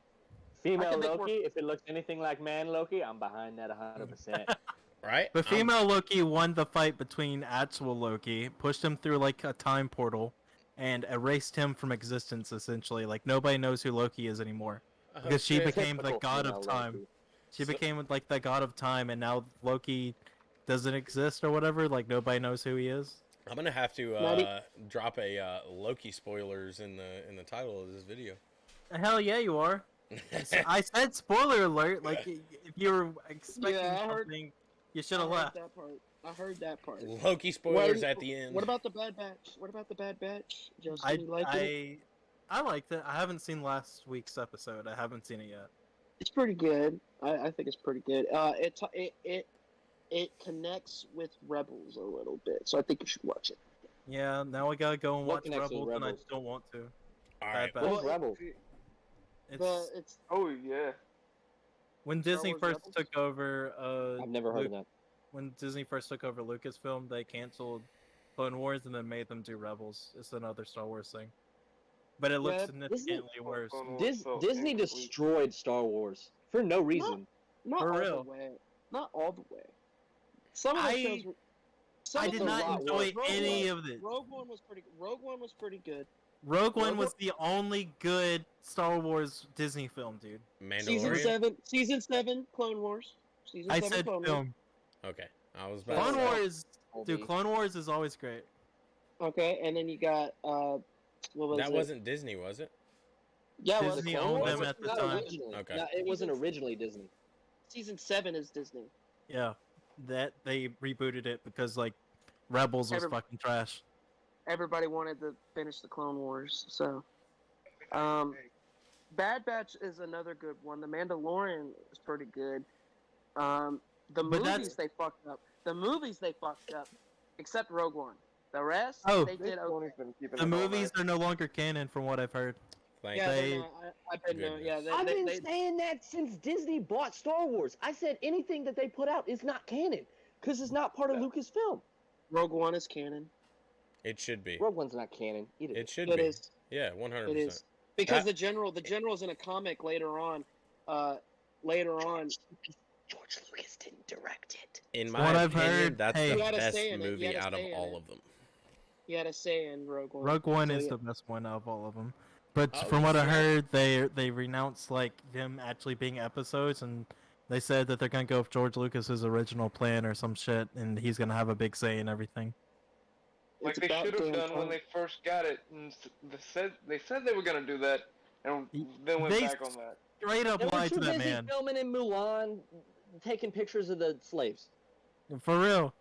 Female can make more- Loki, if it looks anything like man Loki, I'm behind that 100%. right? The female Loki won the fight between actual Loki, pushed him through like a time portal, and erased him from existence. Essentially, like nobody knows who Loki is anymore because she Okay. became the Typical god of female time. Loki. She So- became like the god of time, and now Loki doesn't exist or whatever. Like nobody knows who he is. I'm gonna have to Maddie- drop a Loki spoilers in the title of this video. Hell yeah, you are. I said spoiler alert. Like if you were expecting Yeah, I heard- something, you should have left. that part. I heard that part. Loki spoilers at the end. What about the Bad Batch? Justin, you like it? I liked it. I haven't seen last week's episode. I haven't seen it yet. It's pretty good. I think it's pretty good. It connects with Rebels a little bit, so I think you should watch it. Yeah, now we gotta go and What watch connects with Rebels, and I Rebels? just don't want to. All right. Bad What Batch. is Rebels? It's It's Oh yeah. when Star Disney Wars first Rebels? took over. I've never heard of that. When Disney first took over Lucasfilm, they canceled Clone Wars and then made them do Rebels. It's another Star Wars thing, but it looks Yeah, significantly worse. Clone Wars felt Disney incomplete. destroyed Star Wars for no reason. not For all real. the way. Not all the way. Some of the I- shows were. Some I of did them not were- enjoy Rogue any One- of it. Rogue One was pretty. Rogue One was pretty good. Rogue One Rogue was the only good Star Wars Disney film, dude. Mandalorian. Season 7, Clone Wars. Season I 7, said Clone Wars. film. Okay, I was about Clone to say. Wars, dude. Clone Wars is always great. Okay, and then you got what was That it? wasn't Disney, was it? Yeah, it was Disney Clone owned Wars. them at the Not time. originally. Okay. No, it wasn't originally Disney. Season 7 is Disney. Yeah, that they rebooted it because like Rebels was Every- fucking trash. Everybody wanted to finish the Clone Wars, so. Bad Batch is another good one. The Mandalorian is pretty good. The But movies that's- they fucked up. The movies they fucked up, except Rogue One. The rest Oh. they did okay. Disney's been keeping The it all movies nice. are no longer canon, from what I've heard. Thank Yeah, you. they- they're not. I've been there. Yeah, Goodness. I've been they, saying that since Disney bought Star Wars. I said anything that they put out is not canon because it's not part of Lucasfilm. Rogue One is canon. It should be. Rogue One's not canon. Eat it. It should It be. is. Yeah, 100%. It is because That- the general's in a comic later on. Later on, George Lucas didn't direct it. In From my what I've opinion, heard, that's hey- the You had a best say in it, you movie had a out of say in all it. of them. he had a say in Rogue One. Rogue One So, is yeah. the best one of all of them. But Oh, from what I shit. heard, they renounced like them actually being episodes, and they said that they're gonna go with George Lucas's original plan or some shit, and he's gonna have a big say in everything. Like It's they about should have damn done when time. they first got it, and they said they were gonna do that, and then went They back on that. Straight up They were lied too to that busy man. filming in Mulan, taking pictures of the slaves. For real.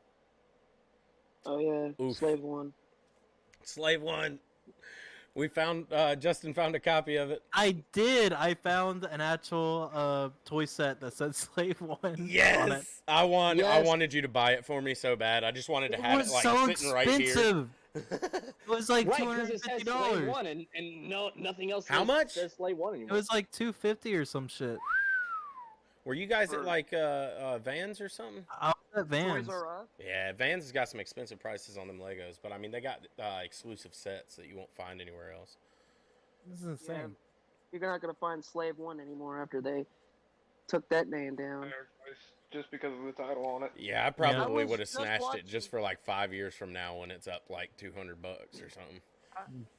Oh yeah, Oof. Slave One. Slave One. We found Justin found a copy of it. I did. I found an actual toy set that said Slave One on it. Yes, I Yes. wanted you to buy it for me so bad. I just wanted to It have was it like so sitting right here. expensive. It was like Right, because it says Slave $250. One, and nothing else How much? says Slave One It anymore. was like $250 or some shit. Were you guys at For- like Vans or something? I was at Vans. Toys R Us. Yeah, Vans has got some expensive prices on them Legos, but I mean they got exclusive sets that you won't find anywhere else. This is insane. You're not gonna find Slave One anymore after they took that name down. Just because of the title on it. Yeah, I probably was would have just snatched it just watching- for like 5 years from now when it's up like $200 or something.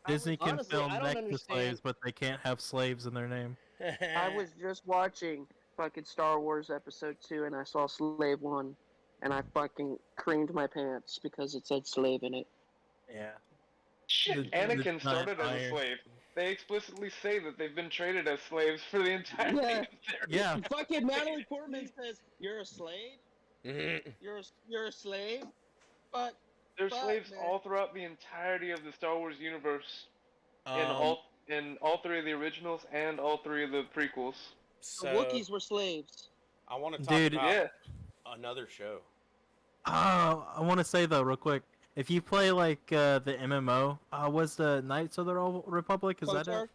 Disney can honestly, film I don't next to understand- slaves, but they can't have slaves in their name. I was just watching fucking Star Wars Episode 2 and I saw Slave One, and I fucking creamed my pants because it said slave in it. Yeah. Shit, The Anakin giant started as a iron. slave. They explicitly say that they've been traded as slaves for the entire Yeah. series. Yeah. Fucking Natalie Portman says, "You're a slave. Mhm. You're a slave." But They're Fuck, slaves man. all throughout the entirety of the Star Wars universe, in Um, all three of the originals and all three of the prequels. the so Wookiees were slaves. I want to talk Dude. about Yeah. another show. Oh, I want to say though, real quick, if you play like the MMO, was the Knights of the Republic? Is that it?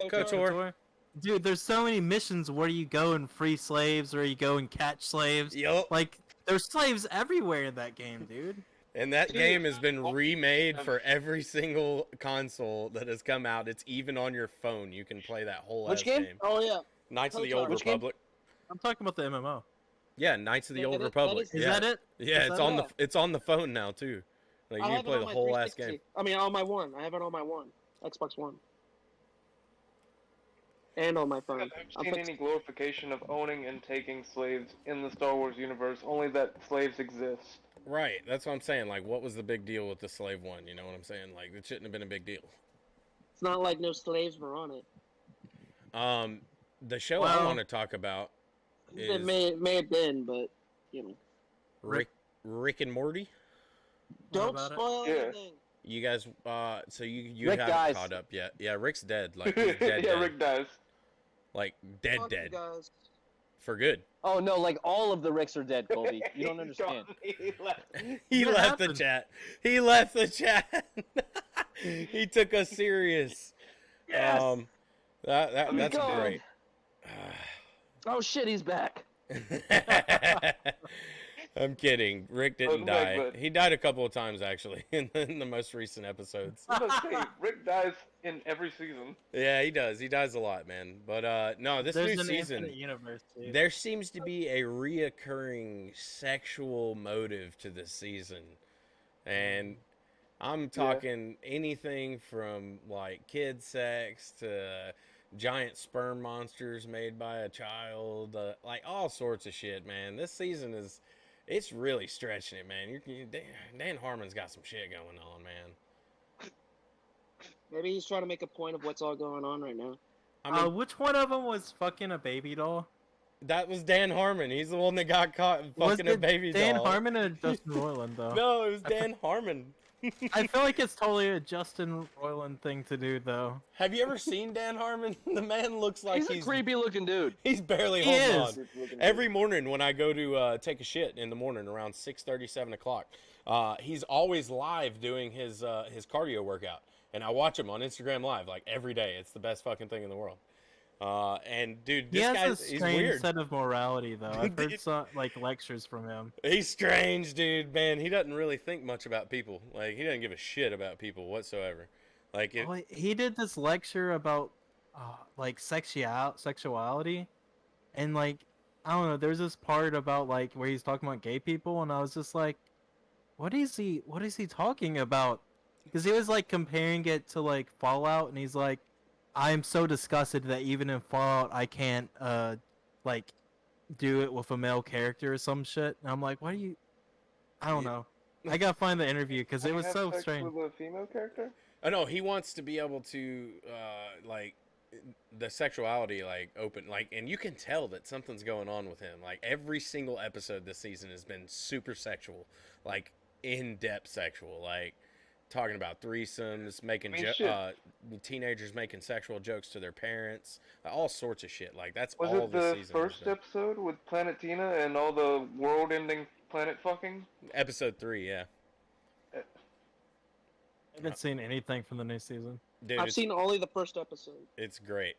KOTOR. Dude, there's so many missions where you go and free slaves or you go and catch slaves. Yup. Like, there's slaves everywhere in that game, dude. And that Dude, game has been remade um, for every single console that has come out. It's even on your phone. You can play that whole Which ass game? game. Oh yeah. Knights of the KOTOR. Old Which game? Republic. I'm talking about the MMO. Yeah, Knights of the Yeah, Old that Republic. is- Is yeah. that it? Yeah, Is it's that on it? it's on the phone now too. Like you I can have it play on the my whole ass 360. game. I mean, on my one. I have it on my one. Xbox One. And on my phone. I've never seen any glorification of owning and taking slaves in the Star Wars universe, only that slaves exist. Right, that's what I'm saying. Like, what was the big deal with the slave one? You know what I'm saying? Like, it shouldn't have been a big deal. It's not like no slaves were on it. The show I Well- want to talk about It is may have been, but you know. Rick and Morty. Don't about it? spoil Yeah. anything. You guys, so you Rick haven't dies. caught up yet. Yeah, Rick's dead. Like he's dead. Yeah, dead. Rick dies. Like dead, Fuck you dead guys. for good. Oh no, like all of the Ricks are dead, Colby. You don't He's understand. gone. He left. He What left the happened? chat. He left the chat. He took us serious. Yes! That's gone. great. Oh shit, he's back. I'm kidding. Rick didn't Welcome back, die. bud. He died a couple of times actually in the most recent episodes. I was gonna say, Rick dies in every season. Yeah, he does. He dies a lot, man. But no, this There's new an season, infinite universe, dude. there seems to be a reoccurring sexual motive to this season, and I'm talking anything from like kid sex to giant sperm monsters made by a child, like all sorts of shit, man. This season it's really stretching it, man. Dan Harmon's got some shit going on, man. Maybe he's trying to make a point of what's all going on right now. I mean, Which one of them was fucking a baby doll? that was Dan Harmon. He's the one that got caught Was fucking a it baby Dan doll. Harmon or Justin Roiland though? No, it was Dan Harmon. I feel like it's totally a Justin Roiland thing to do though. Have you ever seen Dan Harmon? The man looks like He's a creepy looking dude. he's barely He holding is. on. Every morning when I go to take a shit in the morning around 6:30, 7 o'clock, he's always live doing his cardio workout, and I watch him on Instagram Live like every day. It's the best fucking thing in the world. And dude, He this has a guy's he's strange weird. set of morality though. I've heard some like lectures from him. He's strange, dude. Man, he doesn't really think much about people. Like he doesn't give a shit about people whatsoever. Like it, Well, he did this lecture about like sexuality, and like I don't know. There's this part about like where he's talking about gay people, and I was just like, what is he talking about? Because he was like comparing it to like Fallout, and he's like, I'm so disgusted that even in Fallout I can't like do it with a male character or some shit. And I'm like, why do you? I don't know. I gotta find the interview because it Can you was have so sex strange. with a female character? I know he wants to be able to like the sexuality like open like, and you can tell that something's going on with him. Like every single episode this season has been super sexual, like in-depth sexual, like talking about threesomes, making I mean, shit. teenagers making sexual jokes to their parents, all sorts of shit. Like that's Was all it this the season. has first been. episode with Planet Tina and all the world-ending planet fucking? Episode 3, yeah. I haven't seen anything from the new season. Dude, I've it's, seen only the first episode. it's great.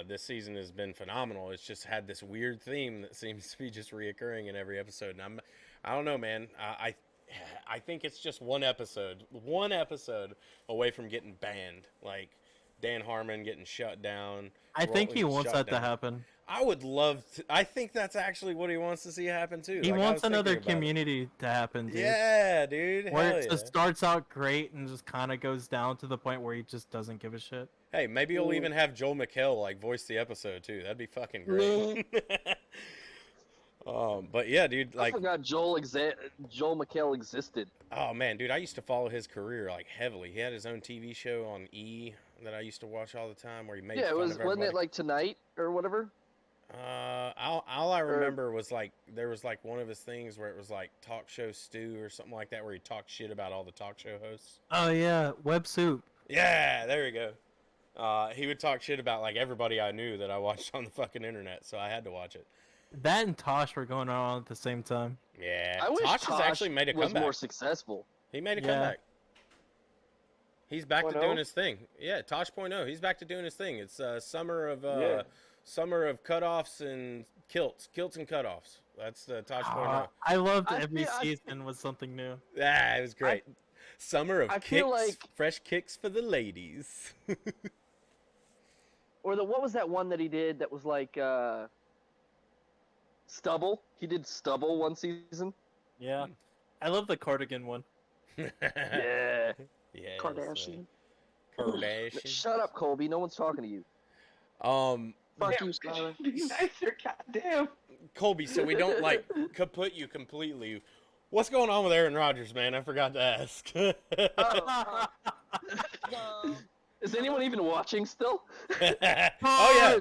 This season has been phenomenal. It's just had this weird theme that seems to be just reoccurring in every episode. And I don't know, man. I think it's just one episode away from getting banned. Like Dan Harmon getting shut down. I think he Roland wants shut that to down. happen. I would love to. I think that's actually what he wants to see happen too. He Like, I wants was thinking another about it. community to happen, dude. Yeah, dude. Where Hell it just yeah. starts out great and just kind of goes down to the point where he just doesn't give a shit. Hey, maybe you'll Ooh. even have Joel McHale like voice the episode too. That'd be fucking great. But yeah, dude, I like, forgot Joel McHale existed. oh man, dude, I used to follow his career like heavily. He had his own TV show on E that I used to watch all the time, where he made Yeah, it fun was. of Wasn't it everybody. like Tonight or whatever? All I remember was like there was like one of his things where it was like Talk Show Stew or something like that, where he talked shit about all the talk show hosts. Oh yeah, Web Soup. Yeah, there you go. He would talk shit about like everybody I knew that I watched on the fucking internet, so I had to watch it. That and Tosh were going on at the same time. Yeah, I wish Tosh has actually made a was comeback. more successful. He made a Yeah. comeback. He's back to 0.0? doing his thing. Yeah, Tosh.0. He's back to doing his thing. It's summer of Yeah. cutoffs and kilts and cutoffs. That's the Tosh.0. I loved I every feel- I- season was something new. Ah, it was great. Summer of I kicks, feel like- fresh kicks for the ladies. Or what was that one that he did that was like Stubble. He did Stubble one season. Yeah. I love the cardigan one. Yeah. Yeah. Kardashian. Kardashian. Shut up, Colby. No one's talking to you. Fuck you, Skyler. Be nicer, goddamn. Colby, so we don't like kaput you completely. What's going on with Aaron Rodgers, man? I forgot to ask. Is anyone even watching still? Oh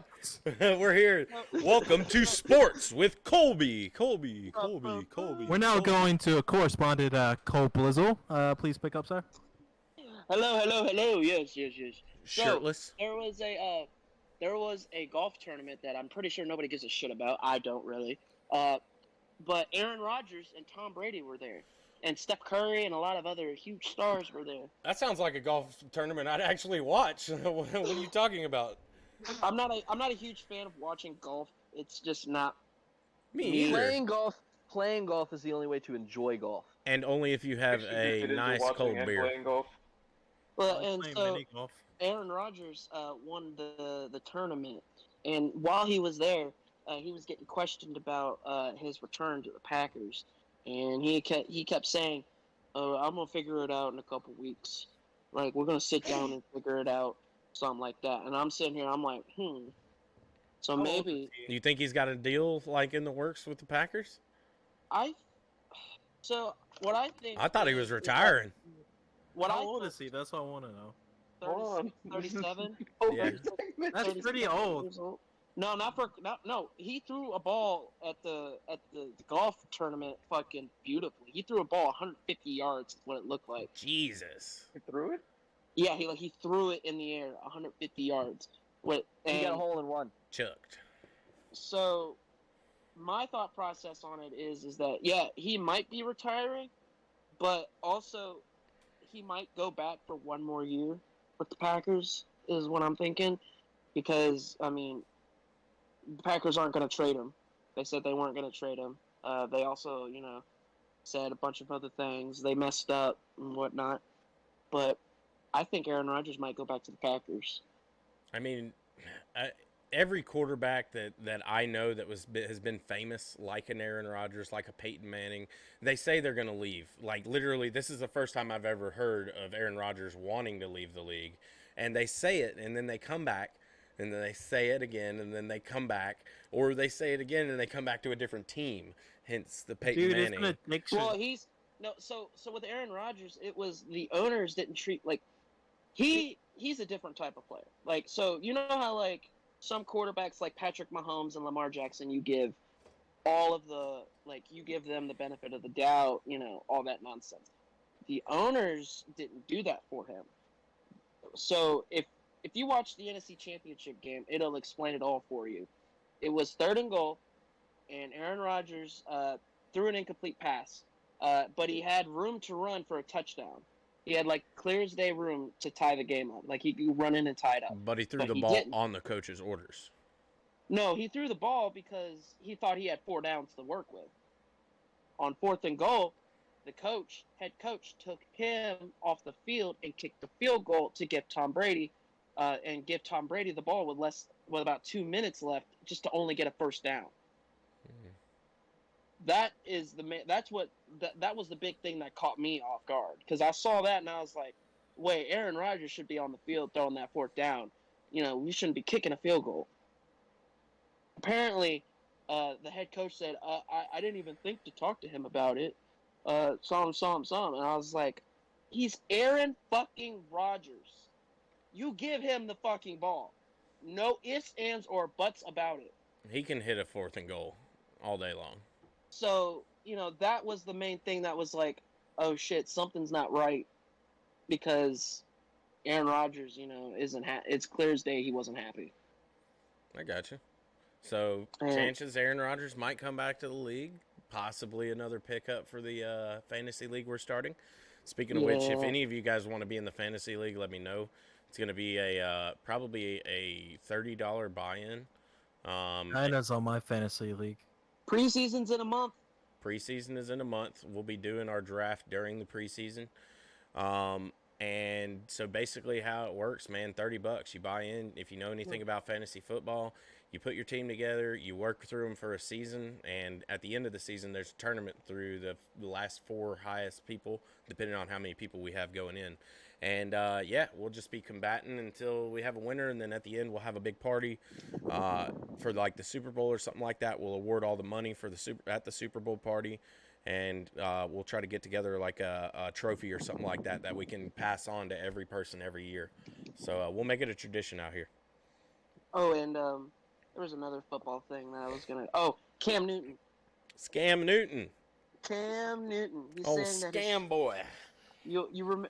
yeah, we're here. Welcome to sports with Colby. We're We're now going to a correspondent, Cole Blizzle. Please pick up, sir. Hello. Yes. Shirtless. So, there was a golf tournament that I'm pretty sure nobody gives a shit about. I don't really. But Aaron Rodgers and Tom Brady were there, and Steph Curry and a lot of other huge stars were there. That sounds like a golf tournament I'd actually watch. What are you talking about? I'm not a huge fan of watching golf. It's just not Me either. Playing golf is the only way to enjoy golf. And only if you have Actually, a fit into nice watching cold and beer. playing golf. Well, I and play so mini golf. Aaron Rodgers won the tournament, and while he was there, he was getting questioned about his return to the Packers, and he kept saying, "Oh, I'm gonna figure it out in a couple weeks. Like we're gonna sit down and figure it out, something like that." And I'm sitting here, I'm like, So maybe You think he's got a deal like in the works with the Packers? So what I think. I thought he was retiring. How old is he? That's what I want to know. 37. Yeah. That's pretty old. years old. No, no. He threw a ball at the golf tournament fucking beautifully. He threw a ball 150 yards. Is what it looked like. Jesus. You threw it? Yeah, he threw it in the air 150 yards. He got a hole in one. Chucked. So, my thought process on it is that yeah, he might be retiring, but also he might go back for one more year with the Packers. Is what I'm thinking, because I mean, the Packers aren't going to trade him. They said they weren't going to trade him. They also, said a bunch of other things. They messed up and whatnot. But I think Aaron Rodgers might go back to the Packers. I mean, every quarterback that I know that has been famous, like an Aaron Rodgers, like a Peyton Manning, they say they're going to leave. Like, literally, this is the first time I've ever heard of Aaron Rodgers wanting to leave the league. And they say it, and then they come back, and then they say it again, and then they come back. Or they say it again, and they come back to a different team, hence the Peyton Dude, Manning. it's gonna take Well, so with Aaron Rodgers, it was the owners didn't treat, like, he's a different type of player. Like, so you know how, like, some quarterbacks like Patrick Mahomes and Lamar Jackson, you give you give them the benefit of the doubt, all that nonsense. The owners didn't do that for him. So if you watch the NFC Championship game, it'll explain it all for you. It was 3rd and goal, and Aaron Rodgers threw an incomplete pass, but he had room to run for a touchdown. He had, like, clear as day room to tie the game up. Like, he could run in and tie it up. But he threw But the he ball didn't. on the coach's orders. No, he threw the ball because he thought he had 4 downs to work with. On 4th and goal, the head coach, took him off the field and kicked the field goal to give Tom Brady the ball with about 2 minutes left, just to only get a first down. That was the big thing that caught me off guard, because I saw that and I was like, wait, Aaron Rodgers should be on the field throwing that 4th down. We shouldn't be kicking a field goal. Apparently, the head coach said, I didn't even think to talk to him about it. Saw him. And I was like, he's Aaron fucking Rodgers. You give him the fucking ball. No ifs, ands, or buts about it. He can hit a 4th and goal all day long. So, that was the main thing that was like, oh shit, something's not right. Because Aaron Rodgers, isn't it's clear as day he wasn't happy. I got you. So, chances Aaron Rodgers might come back to the league. Possibly another pickup for the fantasy league we're starting. Speaking of which, if any of you guys want to be in the fantasy league, let me know. It's going to be probably a $30 buy-in. China's on my fantasy league. Preseason's in a month. Preseason is in a month. We'll be doing our draft during the preseason. And so basically how it works, man, $30. You buy in. If you know anything about fantasy football, you put your team together, you work through them for a season, and at the end of the season, there's a tournament through the last 4 highest people, depending on how many people we have going in. And yeah, we'll just be combating until we have a winner, and then at the end, we'll have a big party for like the Super Bowl or something like that. We'll award all the money for the Super Bowl party. And we'll try to get together like a trophy or something like that that we can pass on to every person every year. So we'll make it a tradition out here. Oh, and there was another football thing that I was gonna. Oh, Cam Newton. Scam Newton. Cam Newton. He's Oh, saying that Scam Boy.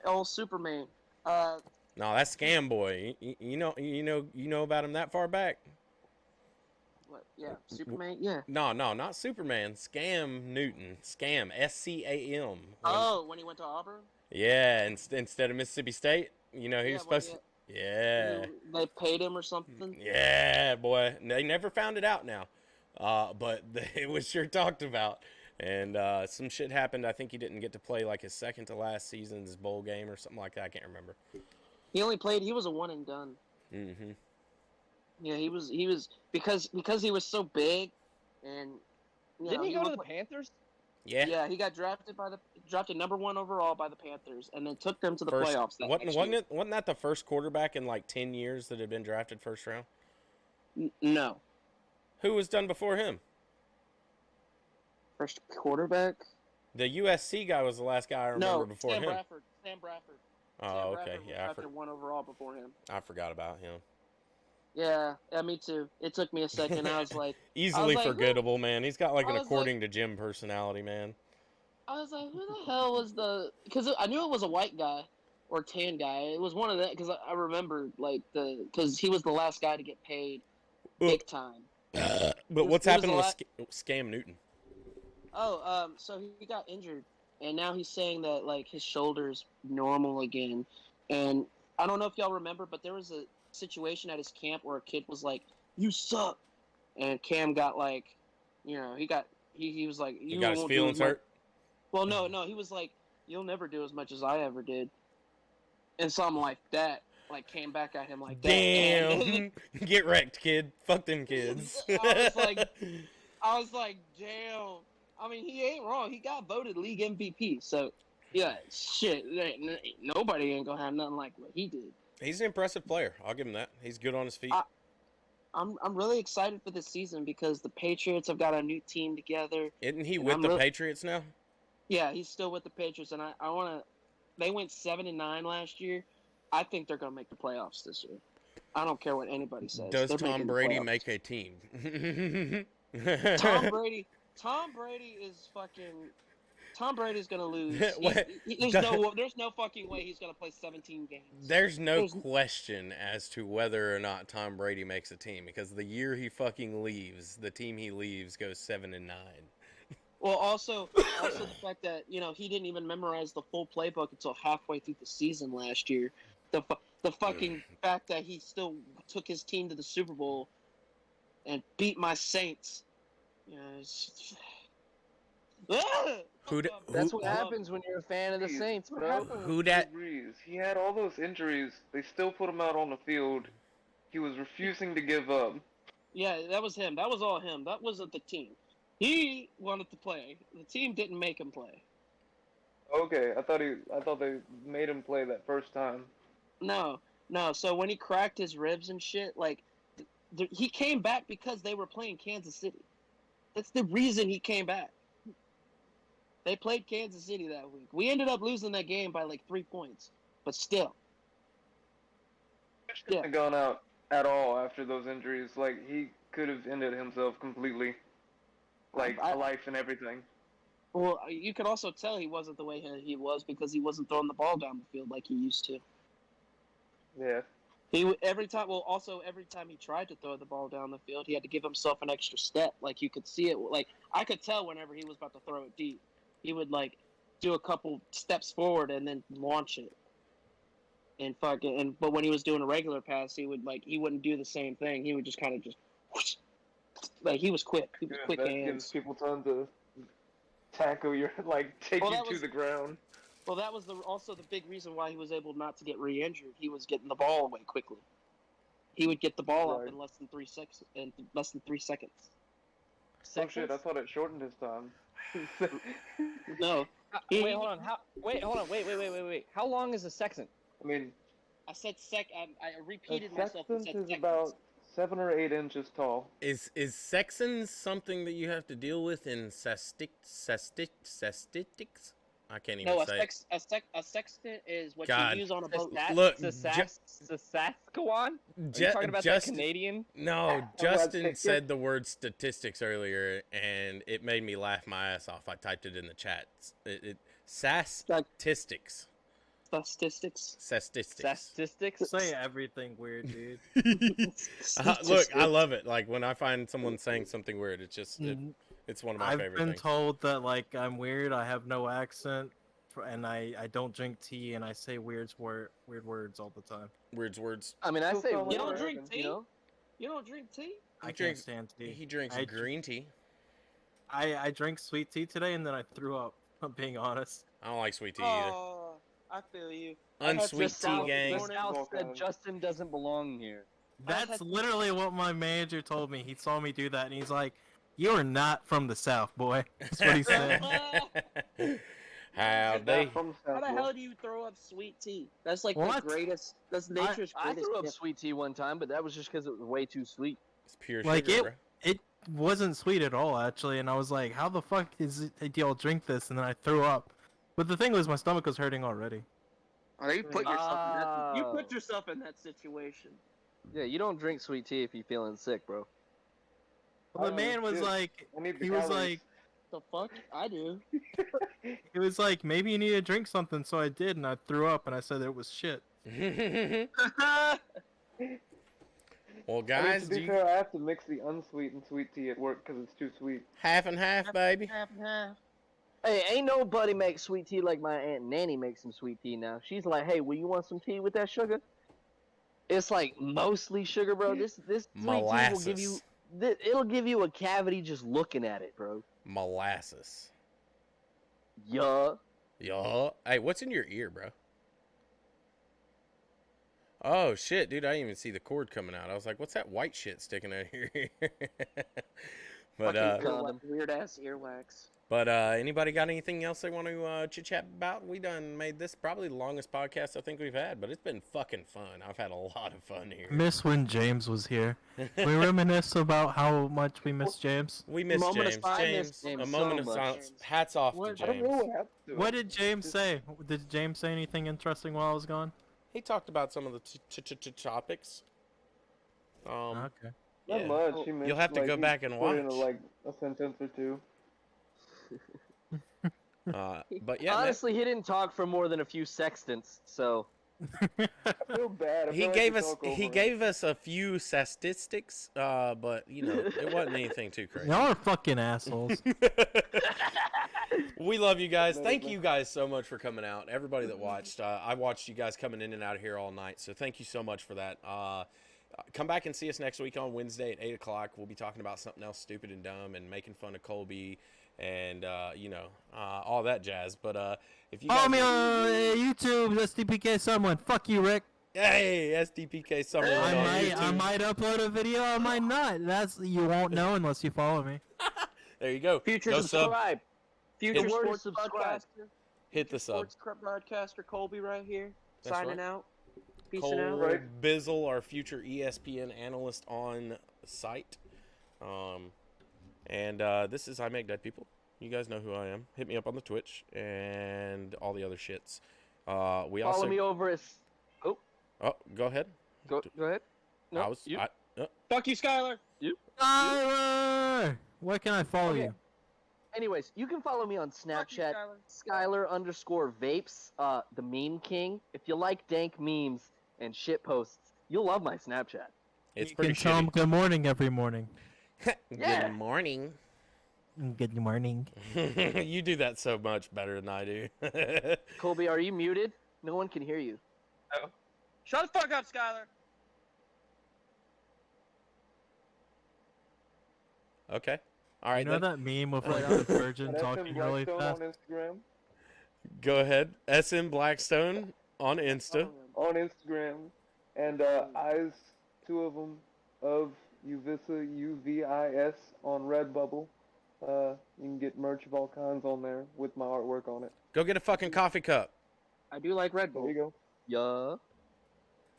old Superman. No, that's Scam Boy. You know about him that far back? What? Yeah, Superman. Yeah. No, not Superman. Scam Newton. Scam. SCAM. When he went to Auburn. Yeah, instead of Mississippi State, he was supposed to. Yeah. They paid him or something. Yeah, boy. They never found it out now, but it was sure talked about. And some shit happened. I think he didn't get to play like his second to last season's bowl game or something like that. I can't remember. He only played. He was a one and done. Mm-hmm. Yeah, he was because he was so big, and didn't he go to the Panthers? Yeah. Yeah, he got drafted number 1 overall by the Panthers, and then took them to the playoffs. Wasn't that the first quarterback in like 10 years that had been drafted first round? No. Who was done before him? First quarterback? The USC guy was the last guy I remember before Sam him. Sam Bradford. Oh, Sam okay. Bradford was drafted 1 overall before him. I forgot about him. Yeah, me too. It took me a second. I was like, easily forgettable, man. He's got like an according to Jim personality, man. I was like, who the hell was because I knew it was a white guy or tan guy. It was one of that because I remember because he was the last guy to get paid big time. But what's happened with Scam Newton? Oh, so he got injured, and now he's saying that like his shoulder's normal again. And I don't know if y'all remember, but there was a situation at his camp where a kid was like, "You suck," and Cam got like, he was like, "You got his feelings hurt." Well, no, he was like, "You'll never do as much as I ever did," and something like that. Like came back at him like that. Damn, get wrecked, kid. Fuck them kids. I was like, damn. I mean, he ain't wrong. He got voted league MVP. So, yeah, shit. Nobody ain't gonna have nothing like what he did. He's an impressive player. I'll give him that. He's good on his feet. I'm really excited for this season because the Patriots have got a new team together. Isn't he with the Patriots now? Yeah, he's still with the Patriots, and I want to. They went 7-9 last year. I think they're gonna make the playoffs this year. I don't care what anybody says. Does Tom Brady make a team? Tom Brady is fucking. Tom Brady's gonna lose. There's no fucking way he's gonna play 17 games. There's no question as to whether or not Tom Brady makes a team because the year he fucking leaves, the team he leaves goes 7-9. Well, also the fact that he didn't even memorize the full playbook until halfway through the season last year. The fucking fact that he still took his team to the Super Bowl and beat my Saints. That's what happens when you're a fan of the Saints, bro. He had all those injuries. They still put him out on the field. He was refusing to give up. Yeah, that was him. That was all him. That wasn't the team. He wanted to play. The team didn't make him play. Okay, I thought they made him play that first time. No. So when he cracked his ribs and shit, like he came back because they were playing Kansas City. That's the reason he came back. They played Kansas City that week. We ended up losing that game by like 3 points, but still. He couldn't have gone out at all after those injuries. Like he could have ended himself completely. Like life and everything. Well, you could also tell he wasn't the way he was because he wasn't throwing the ball down the field like he used to. Yeah. Every time he tried to throw the ball down the field, he had to give himself an extra step. Like you could see it. Like I could tell whenever he was about to throw it deep, he would like do a couple steps forward and then launch it. But when he was doing a regular pass, he wouldn't do the same thing. He would just kind of whoosh, like he was quick. He was quick hands. Gives people time to tackle take you to the ground. Well, that was also the big reason why he was able not to get re-injured. He was getting the ball away quickly. He would get the ball up Right. in less than 3 seconds. In less than 3 seconds. Oh shit! I thought it shortened his time. No, Wait, hold on. Wait. How long is a sextant? I mean, I said I a repeated myself and sextant said is seconds. about 7 or 8 inches tall. Is sexin something that you have to deal with in statistics? I can't even No, say it. a sextant is what God. you use on a boat. Look, Saskatchewan? Are you talking about that Canadian? No, Justin said the word statistics earlier, and it made me laugh my ass off. I typed it in the chat. Statistics. Statistics. Statistics? Say everything weird, dude. Look, I love it. Like when I find someone saying something weird, it's just it's one of my I've favorite been things. told that like I'm weird. I have no accent, and I don't drink tea, and I say weird words all the time. Weird words. I mean, I say You don't weird, drink tea? You know? You don't drink tea? I He can't drinks- stand tea. He drinks I green tea. I drank sweet tea today, and then I threw up. I'm being honest. I don't like sweet tea either. Oh, I feel you. Unsweet tea, South gang. morning. South said Justin doesn't belong here. That's literally what my manager told me. He saw me do that, and he's like, "You are not from the South, boy." That's what he said. Howdy. From How the South hell do you throw up sweet tea? That's like the What? greatest. That's nature's I greatest threw up gift. sweet tea one time, but that was just because it was way too sweet. It's pure Like sugar, bro. it wasn't sweet at all, actually, and I was like, "How the fuck do y'all drink this?" And then I threw up. But the thing was, my stomach was hurting already. Oh, you put yourself in that. You Oh. put yourself in that situation. Yeah, you don't drink sweet tea if you're feeling sick, bro. Well, the Oh, man was shit. like, I need the he was calories. like, The fuck? I do. he was like, maybe you need to drink something. So I did, and I threw up, and I said it was shit. Well, I mean, guys, to do be you... fair, I have to mix the unsweetened sweet tea at work because it's too sweet. half and half, baby. Half and half. Hey, ain't nobody make sweet tea like my Aunt Nanny makes some sweet tea now. She's like, hey, will you want some tea with that sugar? It's like mostly sugar, bro. This sweet tea will give you, it'll give you a cavity just looking at it, bro. Molasses. Yeah. Yeah. Hey, what's in your ear, bro? Oh shit, dude! I didn't even see the cord coming out. I was like, "What's that white shit sticking out of your ear?" Condom. Weird ass earwax. But anybody got anything else they want to chit chat about? We done made this probably the longest podcast I think we've had, but it's been fucking fun. I've had a lot of fun here. Miss when James was here. We reminisce about how much we miss James. We miss Moment of James. silence. James, a James moment so of much. silence. Hats off What? to I don't know James. what happened to What him. did James say? Did James say anything interesting while I was gone? He talked about some of the topics. Okay. Not Yeah. much. He You'll have to like, go he back and put in, watch. like a sentence or two. But yeah, man, Honestly, he didn't talk for more than a few sextants, so. I feel bad. I he feel like gave we us talk over him. a few statistics, but you know it wasn't anything too crazy. Y'all are fucking assholes. We love you guys. Thank you guys so much for coming out. Everybody that watched, I watched you guys coming in and out of here all night. So thank you so much for that. Come back and see us next week on Wednesday at 8 o'clock. We'll be talking about something else stupid and dumb and making fun of Colby and all that jazz. But if you guys Follow me on YouTube, SDPK someone. Fuck you, Rick. hey SDPK Summer on I YouTube. might upload a video, I might not. You won't know unless you follow me. There you go. Future Go sub. subscribe. Future The word sports subscribe. broadcaster. Hit the sub. Sports broadcaster Colby right here. That's signing right. out. Peace Cole out. Right. Bizzle, our future ESPN analyst on the site. This is I Make Dead People. You guys know who I am. Hit me up on the Twitch and all the other shits. We Follow also me over as. Oh, go ahead. Go ahead. I was Fuck you, Skylar. Tyler! Where can I follow Okay. you? Anyways, you can follow me on Fuck you, Snapchat, Skylar_vapes, the meme king. If you like dank memes and shit posts, you'll love my Snapchat. it's You pretty can tell 'em shitty. good morning every morning. Yeah. Good morning. Good morning. You do that so much better than I do. Colby, are you muted? No one can hear you. Shut the fuck up, Skylar. Okay. All right. You know then. that meme of like the virgin Can I have talking some really Blackstone fast? on Instagram? Go ahead. SM Blackstone on Insta. on Instagram, and eyes, 2 of them, of Uvisa, UVIS, on Redbubble. You can get merch of all kinds on there with my artwork on it. Go get a fucking coffee cup. I do like Red There Bull. you go.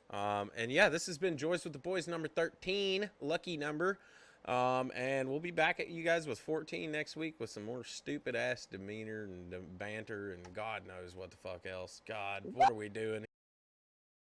Yeah. And yeah, this has been Joyz with the Boys number 13, lucky number. And we'll be back at you guys with 14 next week with some more stupid ass demeanor and banter and God knows what the fuck else. God, what are we doing?